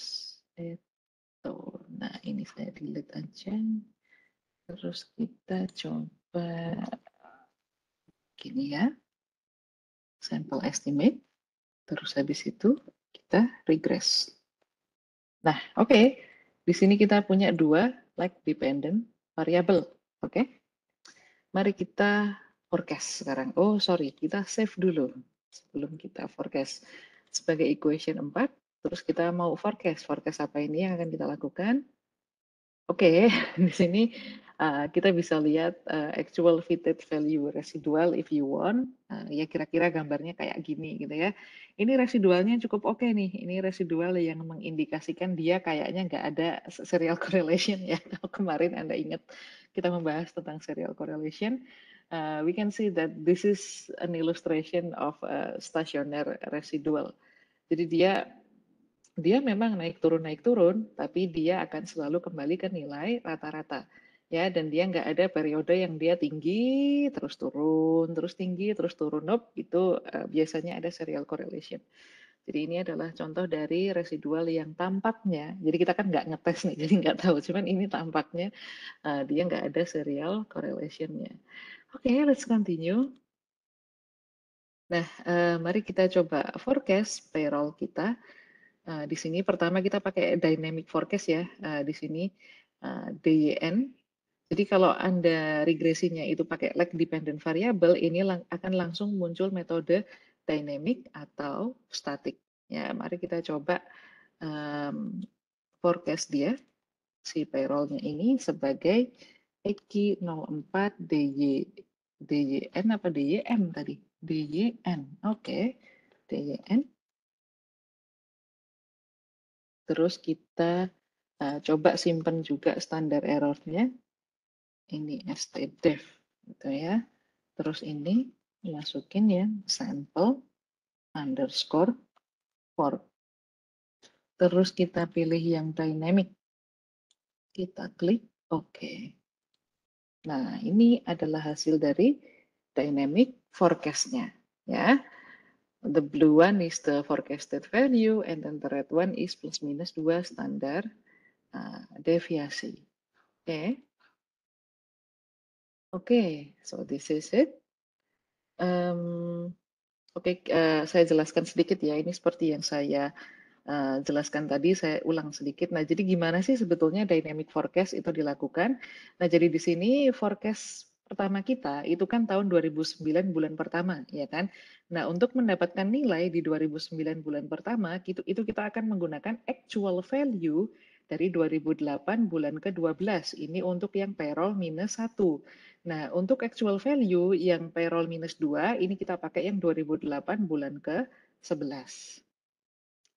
Nah, ini saya delete aja. Terus kita coba gini ya, sample estimate. Terus habis itu kita regress. Nah, oke. Di sini kita punya dua lag dependent variable. Oke, mari kita forecast sekarang. Oh, sorry, kita save dulu sebelum kita forecast sebagai equation 4. Terus kita mau forecast. Forecast apa ini yang akan kita lakukan? Oke, di sini kita bisa lihat actual fitted value residual if you want. Ya kira-kira gambarnya kayak gini gitu ya. Ini residualnya cukup oke nih. Ini residual yang mengindikasikan dia kayaknya nggak ada serial correlation ya. Kalau kemarin Anda ingat kita membahas tentang serial correlation, we can see that this is an illustration of stationary residual. Jadi dia memang naik turun, tapi dia akan selalu kembali ke nilai rata-rata. Ya, dan dia nggak ada periode yang dia tinggi, terus turun, terus tinggi, terus turun. Nope, itu biasanya ada serial correlation. Jadi ini adalah contoh dari residual yang tampaknya, jadi kita kan nggak ngetes nih, jadi nggak tahu. Cuman ini tampaknya dia nggak ada serial correlation-nya. Oke, let's continue. Nah, mari kita coba forecast payroll kita. Di sini pertama kita pakai dynamic forecast ya. Di sini DYN. Jadi kalau Anda regresinya itu pakai lag dependent variable, ini akan langsung muncul metode dynamic atau static. Ya, mari kita coba forecast dia, si payrollnya ini sebagai EQ 04 DYN apa DYM tadi? DYN, oke. DYN. Terus kita coba simpen juga standar errornya. Ini stdef gitu ya. Terus ini masukin ya sample underscore for. Terus kita pilih yang dynamic. Kita klik OK. Nah, ini adalah hasil dari dynamic forecast-nya ya. The blue one is the forecasted value and then the red one is plus minus 2 standar deviasi. Oke. Oke, so this is it. Oke, saya jelaskan sedikit ya. Ini seperti yang saya jelaskan tadi, saya ulang sedikit. Nah, jadi gimana sih sebetulnya dynamic forecast itu dilakukan? Nah, jadi di sini forecast pertama kita itu kan tahun 2009 bulan pertama, ya kan? Nah, untuk mendapatkan nilai di 2009 bulan pertama, itu kita akan menggunakan actual value dari 2008 bulan ke-12. Ini untuk yang payroll minus 1. Nah, untuk actual value yang payroll minus 2, ini kita pakai yang 2008 bulan ke-11.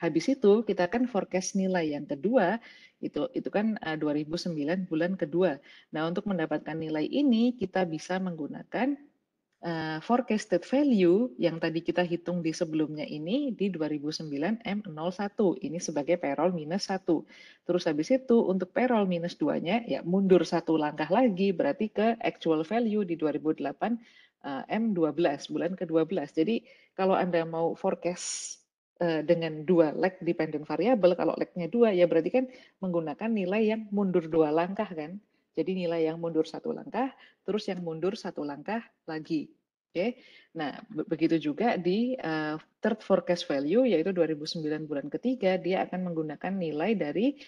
Habis itu kita kan forecast nilai yang kedua, itu kan 2009 bulan kedua. Nah, untuk mendapatkan nilai ini kita bisa menggunakan forecasted value yang tadi kita hitung di sebelumnya ini di 2009 M01. Ini sebagai payroll minus 1. Terus habis itu untuk payroll minus 2-nya ya mundur satu langkah lagi berarti ke actual value di 2008 M12 bulan ke-12. Jadi kalau Anda mau forecast dengan dua lag dependent variable, kalau lagnya 2 ya berarti kan menggunakan nilai yang mundur 2 langkah kan. Jadi nilai yang mundur satu langkah, terus yang mundur satu langkah lagi. Oke, nah begitu juga di third forecast value yaitu 2009 bulan ketiga, dia akan menggunakan nilai dari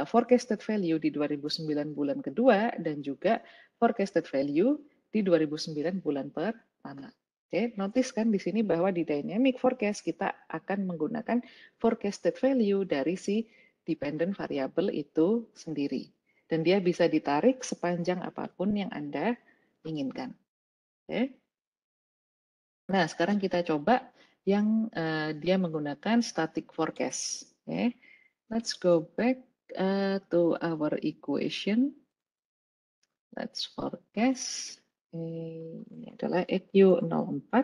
forecasted value di 2009 bulan kedua dan juga forecasted value di 2009 bulan pertama. Oke, notice kan di sini bahwa di dynamic forecast kita akan menggunakan forecasted value dari si dependent variable itu sendiri. Dan dia bisa ditarik sepanjang apapun yang Anda inginkan. Oke. Nah, sekarang kita coba yang dia menggunakan static forecast. Okay. Let's go back to our equation. Let's forecast. Ini adalah EQ 04.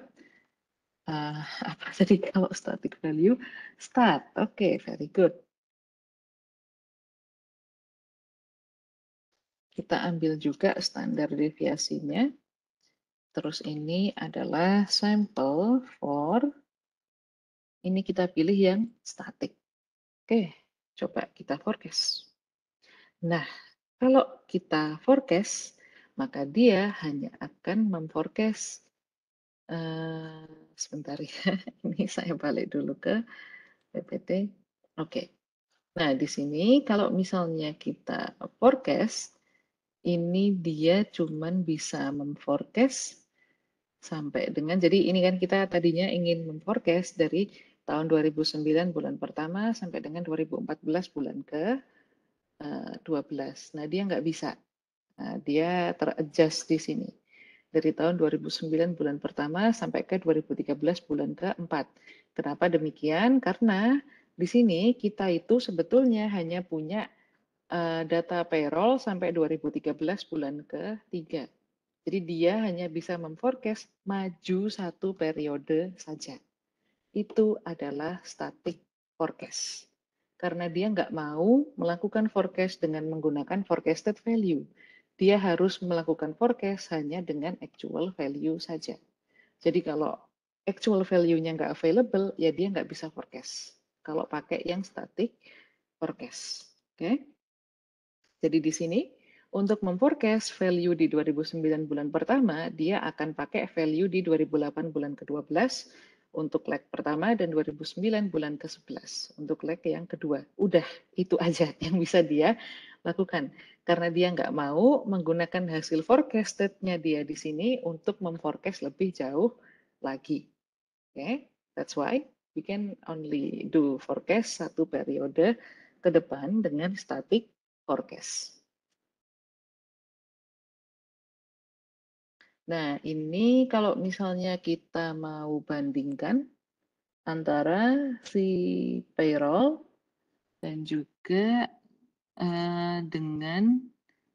Apa tadi kalau static value? Start. Oke, okay, very good. Kita ambil juga standar deviasinya. Terus ini adalah sampel for. Ini kita pilih yang static. Oke, coba kita forecast. Nah, kalau kita forecast, maka dia hanya akan memforecast, sebentar ya, ini saya balik dulu ke PPT. Oke, nah di sini kalau misalnya kita forecast, ini dia cuman bisa memforecast sampai dengan, jadi ini kan kita tadinya ingin memforecast dari tahun 2009 bulan pertama sampai dengan 2014 bulan ke 12. Nah, dia nggak bisa. Nah, dia teradjust di sini. Dari tahun 2009 bulan pertama sampai ke 2013 bulan keempat. Kenapa demikian? Karena di sini kita itu sebetulnya hanya punya data payroll sampai 2013 bulan ke-3. Jadi dia hanya bisa memforecast maju satu periode saja. Itu adalah static forecast. Karena dia nggak mau melakukan forecast dengan menggunakan forecasted value. Dia harus melakukan forecast hanya dengan actual value saja. Jadi kalau actual value-nya nggak available, ya dia nggak bisa forecast. Kalau pakai yang static forecast. Oke? Jadi di sini untuk memforecast value di 2009 bulan pertama, dia akan pakai value di 2008 bulan ke-12 untuk leg pertama dan 2009 bulan ke-11 untuk leg yang kedua. Udah, itu aja yang bisa dia lakukan. Karena dia nggak mau menggunakan hasil forecasted-nya dia di sini untuk memforecast lebih jauh lagi. Okay, that's why we can only do forecast satu periode ke depan dengan static forecast. Nah, ini kalau misalnya kita mau bandingkan antara si payroll dan juga dengan,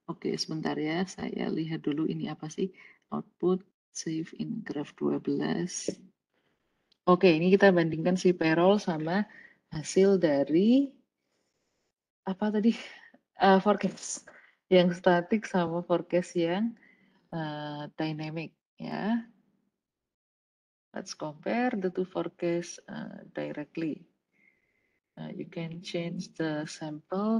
oke sebentar ya, saya lihat dulu ini apa sih, output save in graph 12. Oke, ini kita bandingkan si payroll sama hasil dari apa tadi, forecast yang static sama forecast yang dynamic ya. Let's compare the two forecasts directly. You can change the sample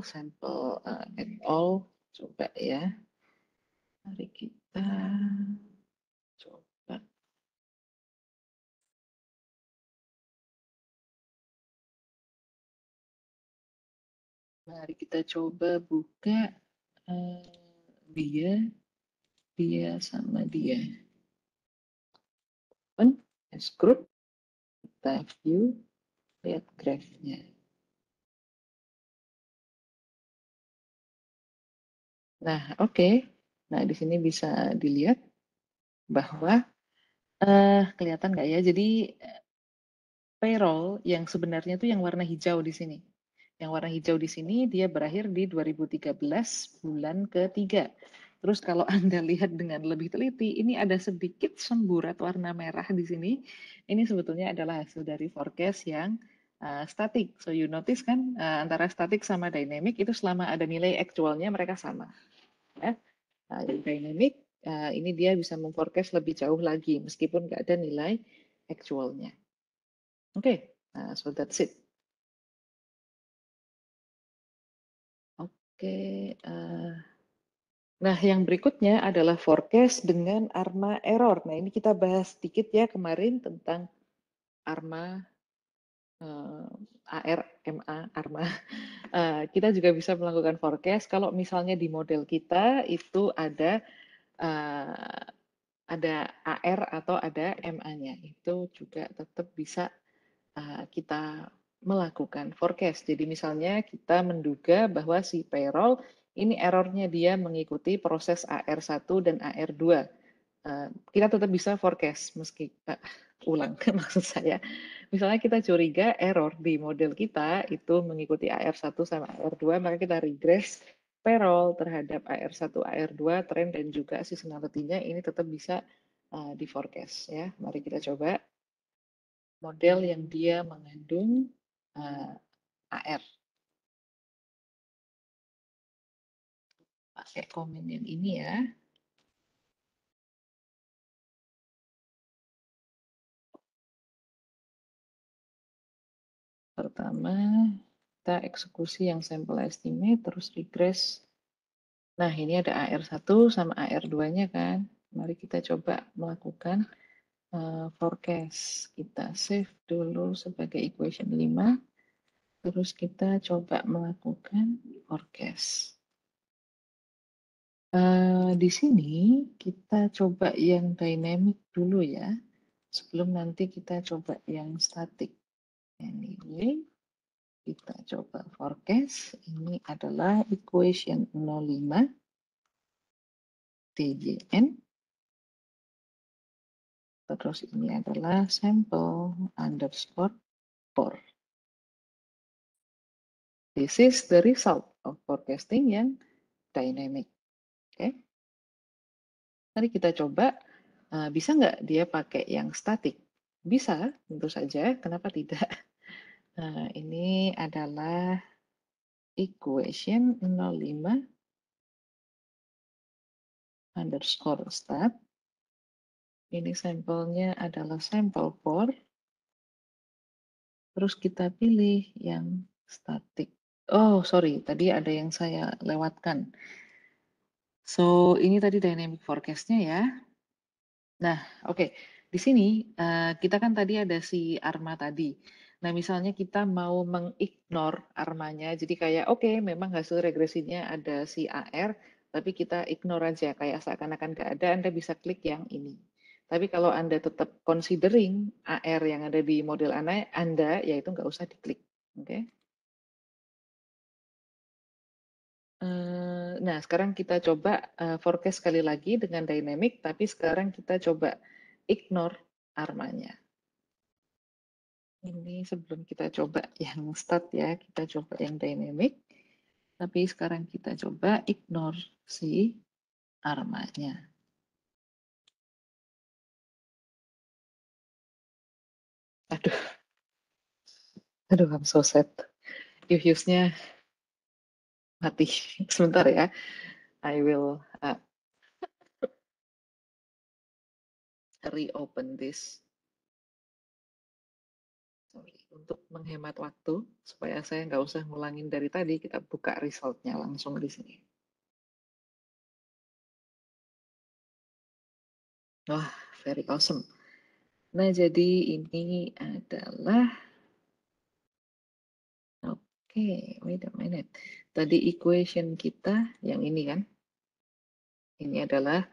at all. Coba ya. Mari kita coba. Mari kita coba buka dia sama dia. Open as group. Kita view, lihat graph-nya. Nah, oke. Nah, di sini bisa dilihat bahwa kelihatan nggak ya? Jadi payroll yang sebenarnya itu yang warna hijau di sini. Yang warna hijau di sini dia berakhir di 2013 bulan ke-3. Terus kalau Anda lihat dengan lebih teliti, ini ada sedikit semburat warna merah di sini. Ini sebetulnya adalah hasil dari forecast yang static. So you notice kan antara static sama dynamic itu selama ada nilai actualnya mereka sama. Ya. Yang dynamic ini dia bisa memforecast lebih jauh lagi meskipun nggak ada nilai actualnya. Oke, so that's it. Oke, nah yang berikutnya adalah forecast dengan ARMA error. Nah ini kita bahas sedikit ya kemarin tentang ARMA, AR, MA, ARMA. Kita juga bisa melakukan forecast kalau misalnya di model kita itu ada AR atau ada MA-nya. Itu juga tetap bisa kita melakukan forecast. Jadi misalnya kita menduga bahwa si payroll ini errornya dia mengikuti proses AR1 dan AR2. Kita tetap bisa forecast meski ulang maksud saya. Misalnya kita curiga error di model kita itu mengikuti AR1 sama AR2, maka kita regress payroll terhadap AR1, AR2, trend dan juga seasonality-nya ini tetap bisa di forecast ya. Mari kita coba model yang dia mengandung AR. Pakai komen yang ini ya. Pertama, kita eksekusi yang sampel estimate, terus regress. Nah, ini ada AR1 sama AR2-nya kan. Mari kita coba melakukan forecast. Kita save dulu sebagai equation 5. Terus kita coba melakukan forecast. Di sini kita coba yang dynamic dulu ya, sebelum nanti kita coba yang static. Anyway, kita coba forecast. Ini adalah equation 05 TJN. Terus ini adalah sample underscore 4. This is the result of forecasting yang dynamic. Oke. Mari kita coba, bisa nggak dia pakai yang static? Bisa, tentu saja. Kenapa tidak? Ini adalah equation 05 underscore stat. Ini sampelnya adalah sample 4. Terus kita pilih yang static. Oh, sorry, tadi ada yang saya lewatkan. So, ini tadi dynamic forecast-nya ya. Nah, oke. Di sini kita kan tadi ada si ARMA tadi. Nah, misalnya kita mau mengignore ARMA-nya, jadi kayak oke, memang hasil regresinya ada si AR, tapi kita ignore aja, kayak seakan-akan nggak ada, Anda bisa klik yang ini. Tapi kalau Anda tetap considering AR yang ada di model Anda, ya itu nggak usah diklik. Oke. Nah, sekarang kita coba forecast sekali lagi dengan dynamic, tapi sekarang kita coba ignore ARMA-nya. Ini sebelum kita coba yang start ya, kita coba yang dynamic. Tapi sekarang kita coba ignore si ARMA-nya. Aduh, I'm so sad. If-use-nya mati. Sebentar ya. I will reopen this. Sorry, untuk menghemat waktu, supaya saya nggak usah ngulangin dari tadi, kita buka result-nya langsung di sini. Wah, very awesome. Nah, jadi ini adalah, oke, wait a minute. Tadi equation kita yang ini kan, ini adalah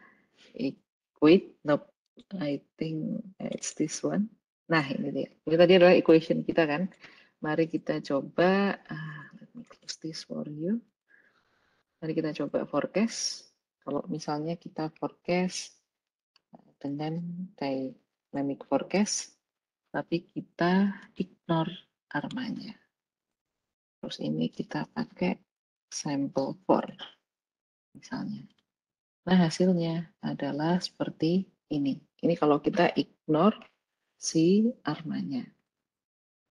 equate, nope, I think it's this one. Nah, ini dia. Ini tadi adalah equation kita kan. Mari kita coba, let me close this for you. Mari kita coba forecast. Kalau misalnya kita forecast dengan dynamic forecast, tapi kita ignore ARMA-nya. Terus ini kita pakai sample 4 misalnya. Nah, hasilnya adalah seperti ini. Ini kalau kita ignore si ARMA-nya.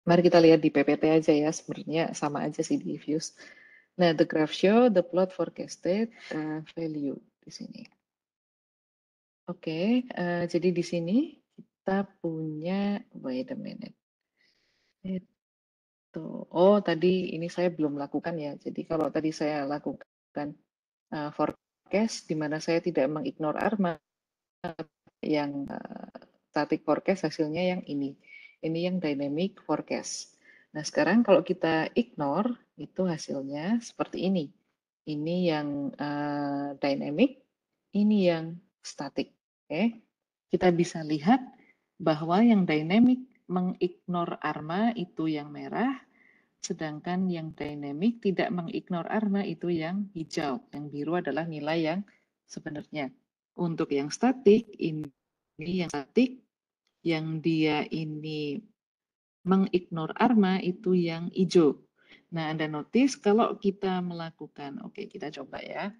Mari kita lihat di PPT aja ya, sebenarnya sama aja sih di views. Nah, the graph show the plot forecasted value di sini. Oke, jadi di sini kita punya, wait a minute. Oh, tadi ini saya belum lakukan ya. Jadi kalau tadi saya lakukan forecast, di mana saya tidak mengignore ARMA, yang static forecast hasilnya yang ini. Ini yang dynamic forecast. Nah, sekarang kalau kita ignore, itu hasilnya seperti ini. Ini yang dynamic, ini yang static. Oke, kita bisa lihat bahwa yang dynamic mengignore ARMA itu yang merah, sedangkan yang dynamic tidak mengignore ARMA itu yang hijau. Yang biru adalah nilai yang sebenarnya. Untuk yang static, ini yang static, yang dia ini mengignore ARMA itu yang hijau. Nah, Anda notice kalau kita melakukan, oke, kita coba ya.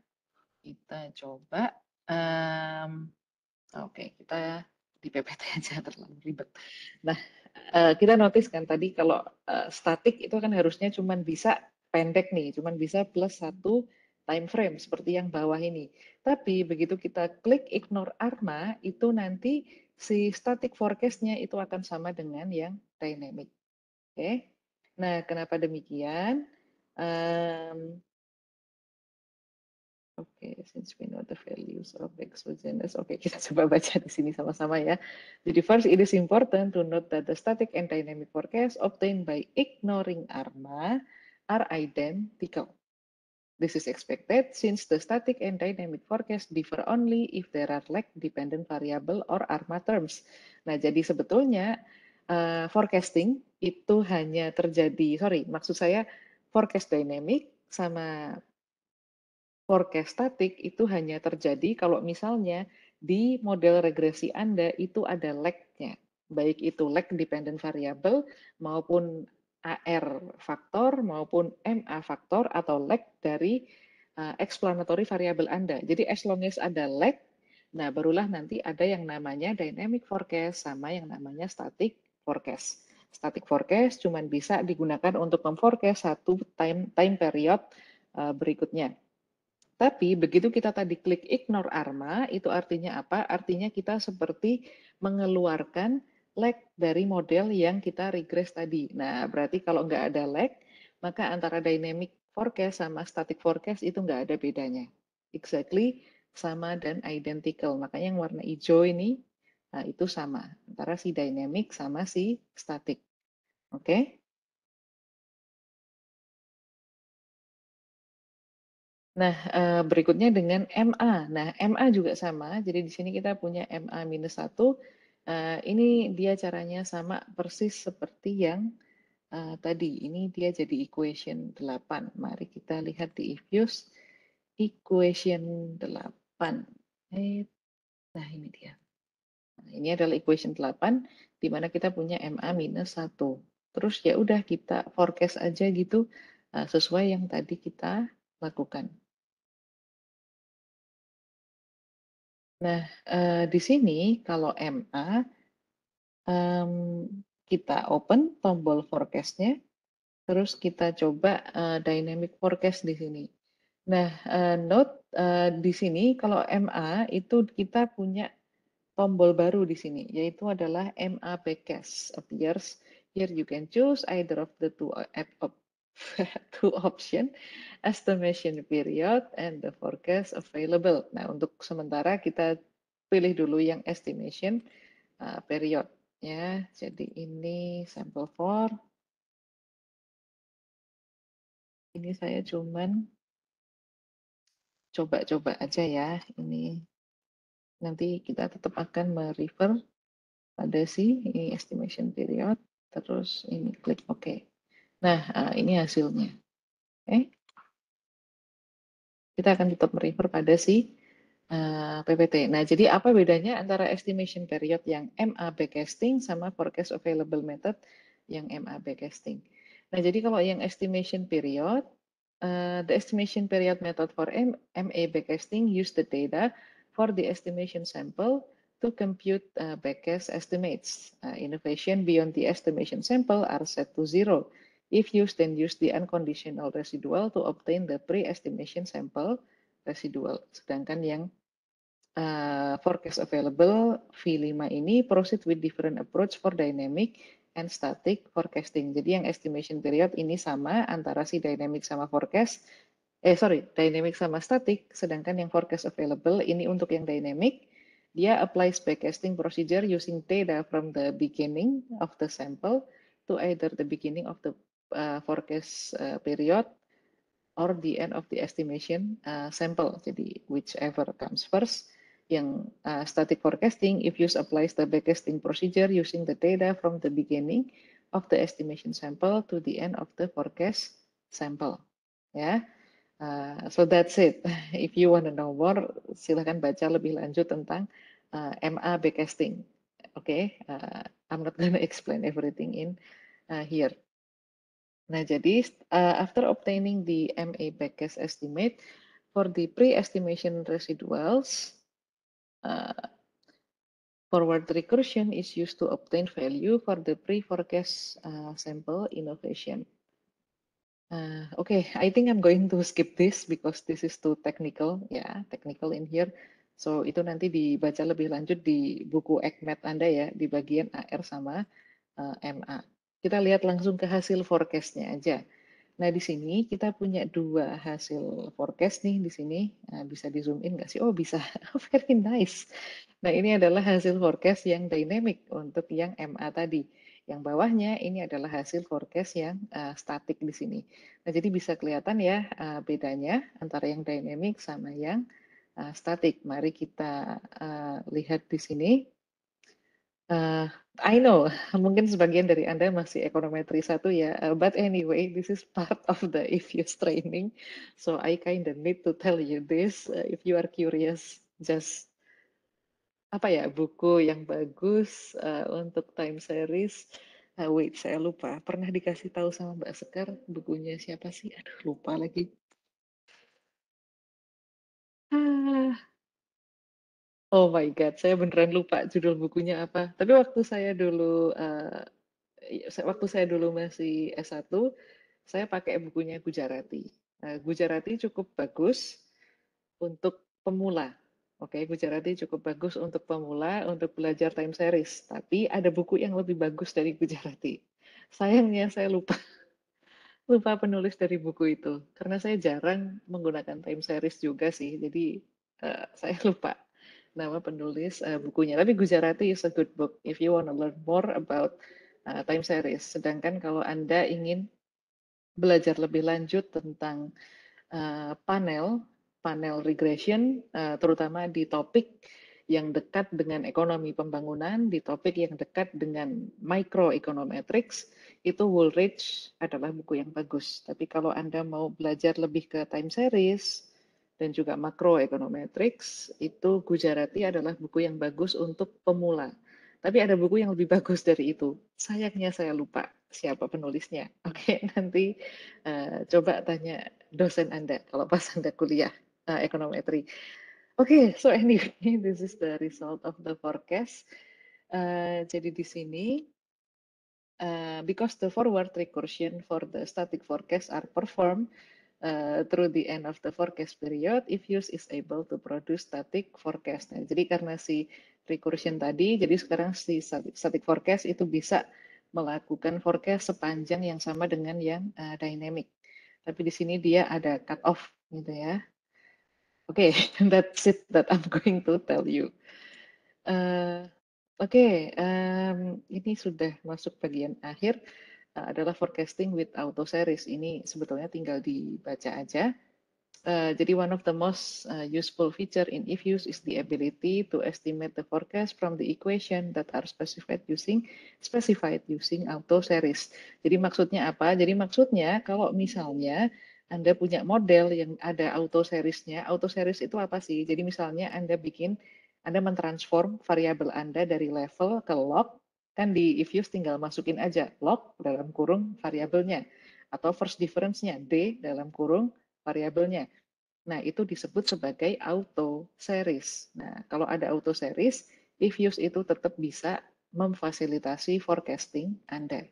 Kita coba, oke, kita di PPT aja terlalu ribet. Nah, kita notice kan tadi kalau static itu kan harusnya cuma bisa pendek nih, cuma bisa plus 1 time frame seperti yang bawah ini. Tapi begitu kita klik ignore ARMA, itu nanti si static forecast-nya itu akan sama dengan yang dynamic. Oke. Nah, kenapa demikian? Oke, since we know the values of exogenous. Oke, kita coba baca di sini sama-sama ya. Jadi first, it is important to note that the static and dynamic forecast obtained by ignoring ARMA are identical. This is expected since the static and dynamic forecast differ only if there are lag-dependent variable or ARMA terms. Nah, jadi sebetulnya forecasting itu hanya terjadi, maksud saya forecast dynamic sama forecast static itu hanya terjadi kalau misalnya di model regresi Anda itu ada lag-nya. Baik itu lag dependent variable maupun AR faktor maupun MA faktor atau lag dari explanatory variable Anda. Jadi as long as ada lag, nah barulah nanti ada yang namanya dynamic forecast sama yang namanya static forecast. Static forecast cuma bisa digunakan untuk memforecast satu time period berikutnya. Tapi begitu kita tadi klik ignore ARMA, itu artinya apa? Artinya kita seperti mengeluarkan lag dari model yang kita regress tadi. Nah, berarti kalau nggak ada lag, maka antara dynamic forecast sama static forecast itu nggak ada bedanya. Exactly sama dan identical. Makanya yang warna hijau ini, nah itu sama. Antara si dynamic sama si static. Oke? Okay? Nah, berikutnya dengan MA. Nah, MA juga sama. Jadi di sini kita punya MA-1. Ini dia caranya sama persis seperti yang tadi. Ini dia jadi equation 8. Mari kita lihat di Ifuse equation 8. Nah, ini dia. Nah, ini adalah equation 8 di mana kita punya MA-1. Terus ya udah kita forecast aja gitu sesuai yang tadi kita lakukan. Nah, di sini kalau MA, kita open tombol forecast-nya, terus kita coba dynamic forecast di sini. Nah, note di sini kalau MA itu kita punya tombol baru di sini, yaitu adalah MA backcast appears. Here you can choose either of the two option, estimation period and the forecast available. Nah, untuk sementara kita pilih dulu yang estimation period ya. Jadi ini sample for. Ini saya cuman coba-coba aja ya. Ini nanti kita tetap akan merefer pada si ini estimation period. Terus ini klik OK. Nah, ini hasilnya. Oke. Kita akan tetap merefer pada si PPT. Nah, jadi apa bedanya antara estimation period yang MA backcasting sama forecast available method yang MA backcasting? Nah, jadi kalau yang estimation period, the estimation period method for MA backcasting use the data for the estimation sample to compute backcast estimates. Innovation beyond the estimation sample are set to 0. If used, then use the unconditional residual to obtain the pre-estimation sample residual. Sedangkan yang forecast available V5 ini proceed with different approach for dynamic and static forecasting. Jadi yang estimation period ini sama antara si dynamic sama forecast. Dynamic sama static. Sedangkan yang forecast available ini untuk yang dynamic. Dia applies backcasting procedure using data from the beginning of the sample to either the beginning of the forecast period or the end of the estimation sample. Jadi whichever comes first. Yang static forecasting, if use applies the backcasting procedure using the data from the beginning of the estimation sample to the end of the forecast sample. Ya, so that's it. If you want to know more, silahkan baca lebih lanjut tentang MA backcasting. Okay, I'm not gonna explain everything in here. Nah, jadi after obtaining the MA backcast estimate for the pre-estimation residuals, forward recursion is used to obtain value for the pre-forecast sample innovation. Okay, I think I'm going to skip this because this is too technical, technical in here. So itu nanti dibaca lebih lanjut di buku ECMAT Anda ya, di bagian AR sama MA. Kita lihat langsung ke hasil forecast-nya aja. Nah, di sini kita punya dua hasil forecast nih di sini. Nah, bisa di zoom in nggak sih? Oh, bisa. Very nice. Nah, ini adalah hasil forecast yang dynamic untuk yang MA tadi. Yang bawahnya ini adalah hasil forecast yang statik di sini. Nah, jadi bisa kelihatan ya bedanya antara yang dynamic sama yang statik. Mari kita lihat di sini. I know, mungkin sebagian dari Anda masih ekonometri 1 ya, but anyway, this is part of the EFUS training, so I kind of need to tell you this, if you are curious, just apa ya, buku yang bagus untuk time series. Wait, saya lupa, pernah dikasih tahu sama Mbak Sekar, bukunya siapa sih? Aduh, lupa lagi. Ah, oh my God, saya beneran lupa judul bukunya apa. Tapi waktu saya dulu masih S1, saya pakai bukunya Gujarati. Gujarati cukup bagus untuk pemula. Oke, Gujarati cukup bagus untuk pemula, untuk belajar time series. Tapi ada buku yang lebih bagus dari Gujarati. Sayangnya saya lupa lupa penulis dari buku itu. Karena saya jarang menggunakan time series juga sih. Jadi saya lupa nama penulis bukunya. Tapi Gujarati is a good book if you want to learn more about time series. Sedangkan kalau Anda ingin belajar lebih lanjut tentang panel regression, terutama di topik yang dekat dengan ekonomi pembangunan, di topik yang dekat dengan microeconometrics, itu Woolrich adalah buku yang bagus. Tapi kalau Anda mau belajar lebih ke time series dan juga macroeconometrics, itu Gujarati adalah buku yang bagus untuk pemula. Tapi ada buku yang lebih bagus dari itu. Sayangnya saya lupa siapa penulisnya. Oke, nanti coba tanya dosen Anda kalau pas Anda kuliah ekonometri. Oke, so anyway, this is the result of the forecast. Jadi di sini, because the forward recursion for the static forecast are performed through the end of the forecast period, if use is able to produce static forecast. Nah, jadi karena si recursion tadi, jadi sekarang si static forecast itu bisa melakukan forecast sepanjang yang sama dengan yang dynamic. Tapi di sini dia ada cut off gitu ya. Oke, that's it that I'm going to tell you. Oke, ini sudah masuk bagian akhir adalah forecasting with auto series. Ini sebetulnya tinggal dibaca aja. Jadi one of the most useful feature in EFUS is the ability to estimate the forecast from the equation that are specified using auto series. Jadi maksudnya apa? Jadi maksudnya kalau misalnya Anda punya model yang ada auto seriesnya, auto series itu apa sih? Jadi misalnya Anda mentransform variabel Anda dari level ke log, kan di EFUS tinggal masukin aja log dalam kurung variabelnya, atau first difference-nya D dalam kurung variabelnya. Nah, itu disebut sebagai auto series. Nah, kalau ada auto series, EFUS itu tetap bisa memfasilitasi forecasting Anda.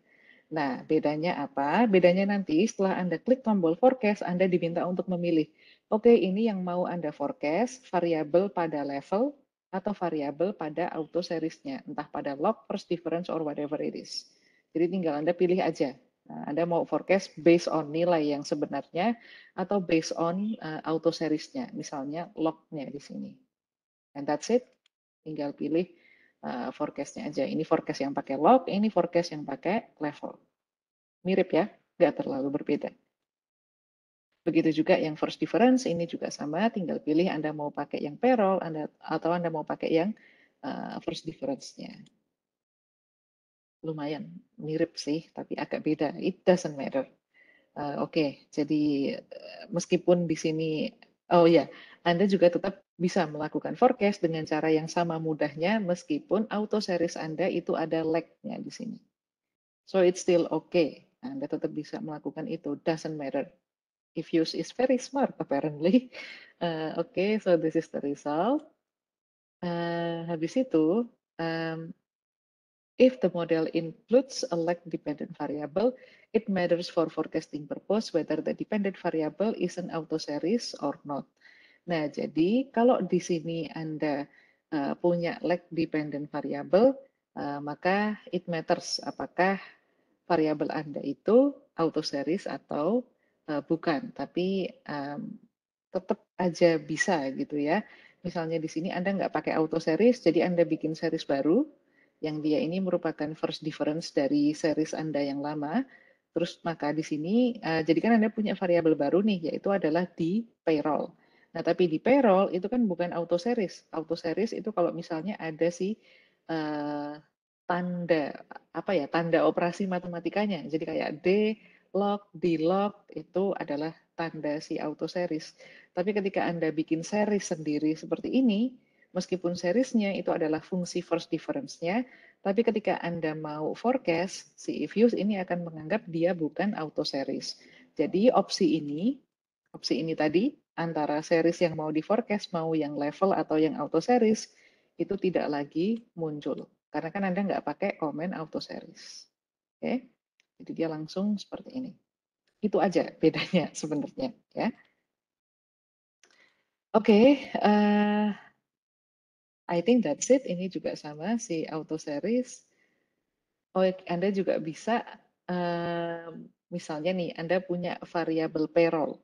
Nah, bedanya apa? Bedanya nanti setelah Anda klik tombol forecast, Anda diminta untuk memilih. Oke, ini yang mau Anda forecast, variabel pada level atau variabel pada auto seriesnya, entah pada log, first difference, or whatever it is. Jadi tinggal Anda pilih aja. Nah, Anda mau forecast based on nilai yang sebenarnya atau based on auto seriesnya, misalnya lognya di sini. And that's it. Tinggal pilih forecastnya aja. Ini forecast yang pakai log, ini forecast yang pakai level. Mirip ya, nggak terlalu berbeda. Begitu juga yang first difference, ini juga sama, tinggal pilih Anda mau pakai yang payroll atau Anda mau pakai yang first difference-nya. Lumayan mirip sih, tapi agak beda. It doesn't matter. Oke, jadi meskipun di sini, oh ya, Anda juga tetap bisa melakukan forecast dengan cara yang sama mudahnya, meskipun auto series Anda itu ada lag-nya di sini. So it's still okay. Anda tetap bisa melakukan itu, doesn't matter. EFUS is very smart apparently. Okay, so this is the result. Habis itu, if the model includes a lag-dependent variable, it matters for forecasting purpose whether the dependent variable is an auto series or not. Nah, jadi kalau di sini Anda punya lag-dependent variable, maka it matters apakah variabel Anda itu auto series atau bukan. Tapi tetap aja bisa gitu ya. Misalnya di sini Anda nggak pakai auto series, jadi Anda bikin series baru, yang dia ini merupakan first difference dari series Anda yang lama. Terus maka di sini, jadi kan Anda punya variabel baru nih, yaitu adalah di payroll. Nah, tapi di payroll itu kan bukan auto series. Auto series itu kalau misalnya ada si tanda apa ya, tanda operasi matematikanya. Jadi kayak D log, D log itu adalah tanda si auto series. Tapi ketika Anda bikin series sendiri seperti ini, meskipun seriesnya itu adalah fungsi first difference-nya, tapi ketika Anda mau forecast, si if use ini akan menganggap dia bukan auto series. Jadi opsi ini tadi, antara series yang mau di forecast, mau yang level atau yang auto series, itu tidak lagi muncul. Karena kan Anda nggak pakai komen auto series. Oke, jadi dia langsung seperti ini. Itu aja bedanya sebenarnya, ya. Oke, I think that's it. Ini juga sama si auto series. Oh, Anda juga bisa, misalnya nih, Anda punya variabel payroll.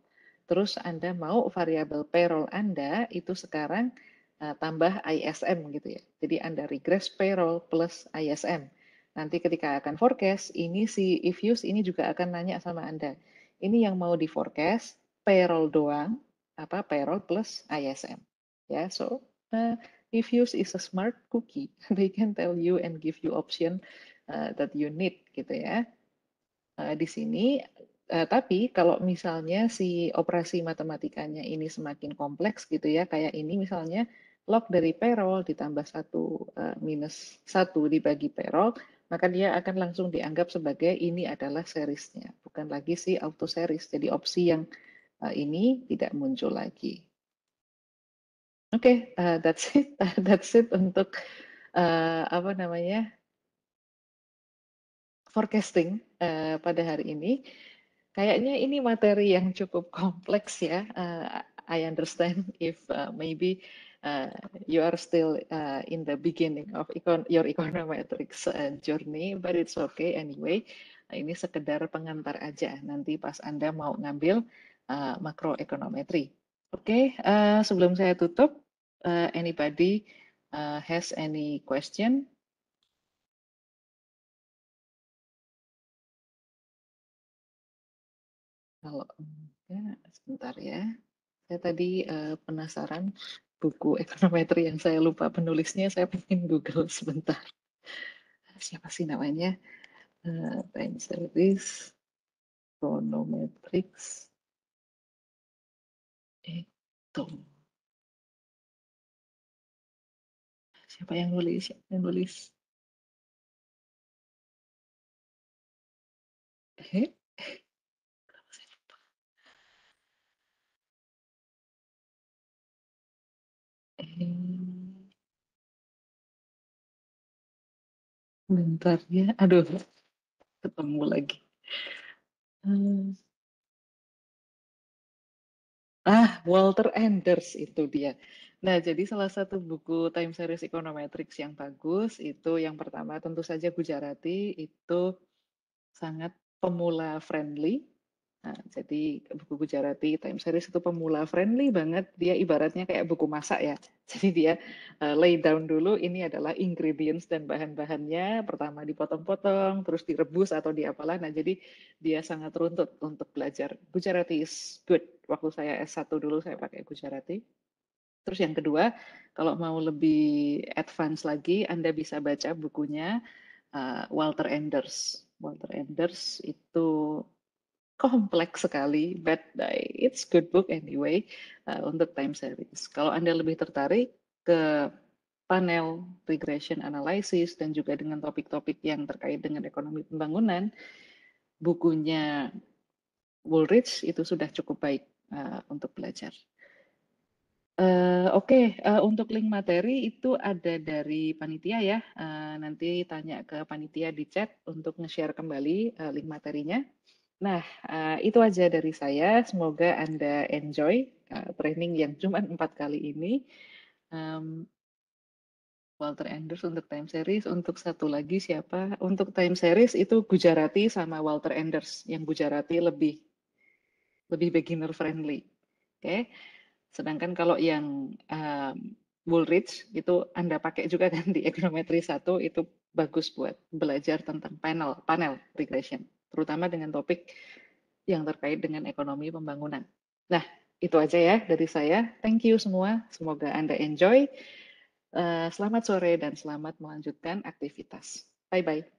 Terus Anda mau variabel payroll Anda itu sekarang tambah ISM gitu ya. Jadi Anda regress payroll plus ISM. Nanti ketika akan forecast, ini si if use ini juga akan nanya sama Anda. Ini yang mau di forecast, payroll doang, apa payroll plus ISM. Ya, so if use is a smart cookie. They can tell you and give you option that you need gitu ya. Di sini, tapi kalau misalnya si operasi matematikanya ini semakin kompleks gitu ya, kayak ini misalnya log dari payroll ditambah 1 minus 1 dibagi payroll, maka dia akan langsung dianggap sebagai ini adalah seriesnya, bukan lagi si auto series. Jadi opsi yang ini tidak muncul lagi. Oke, that's it, that's it untuk apa namanya forecasting pada hari ini. Kayaknya ini materi yang cukup kompleks ya. I understand if maybe you are still in the beginning of your econometrics journey, but it's okay anyway. Ini sekedar pengantar aja. Nanti pas Anda mau ngambil makroekonometri. Oke, sebelum saya tutup, anybody has any question? Kalau enggak, sebentar ya. Saya tadi penasaran buku ekonometri yang saya lupa penulisnya, saya pengen Google sebentar. Siapa sih namanya? Time Series, Econometrics, itu. Siapa yang nulis? Siapa yang nulis? Eh, bentar ya. Aduh, ketemu lagi. Hmm. Walter Enders itu dia. Nah, jadi salah satu buku time series econometrics yang bagus itu yang pertama tentu saja Gujarati itu sangat pemula friendly. Nah, jadi buku Gujarati time series itu pemula friendly banget. Dia ibaratnya kayak buku masak ya. Jadi dia lay down dulu ini adalah ingredients dan bahan-bahannya. Pertama dipotong-potong, terus direbus atau diapalah. Nah, jadi dia sangat runtut untuk belajar. Gujarati is good. Waktu saya S1 dulu saya pakai Gujarati. Terus yang kedua, kalau mau lebih advance lagi, Anda bisa baca bukunya Walter Enders. Walter Enders itu kompleks sekali, but it's good book anyway untuk time series. Kalau Anda lebih tertarik ke panel regression analysis dan juga dengan topik-topik yang terkait dengan ekonomi pembangunan, bukunya Woolrich itu sudah cukup baik untuk belajar. Oke, untuk link materi itu ada dari panitia ya. Nanti tanya ke panitia di chat untuk nge-share kembali link materinya. Nah, itu aja dari saya. Semoga Anda enjoy training yang cuma 4 kali ini. Walter Enders untuk time series. Untuk satu lagi siapa? Untuk time series itu Gujarati sama Walter Enders. Yang Gujarati lebih beginner friendly. Oke. Sedangkan kalau yang Woolrich, itu Anda pakai juga kan di Econometry 1, itu bagus buat belajar tentang panel regression, terutama dengan topik yang terkait dengan ekonomi pembangunan. Nah, itu aja ya dari saya. Thank you semua, semoga Anda enjoy. Selamat sore dan selamat melanjutkan aktivitas. Bye-bye.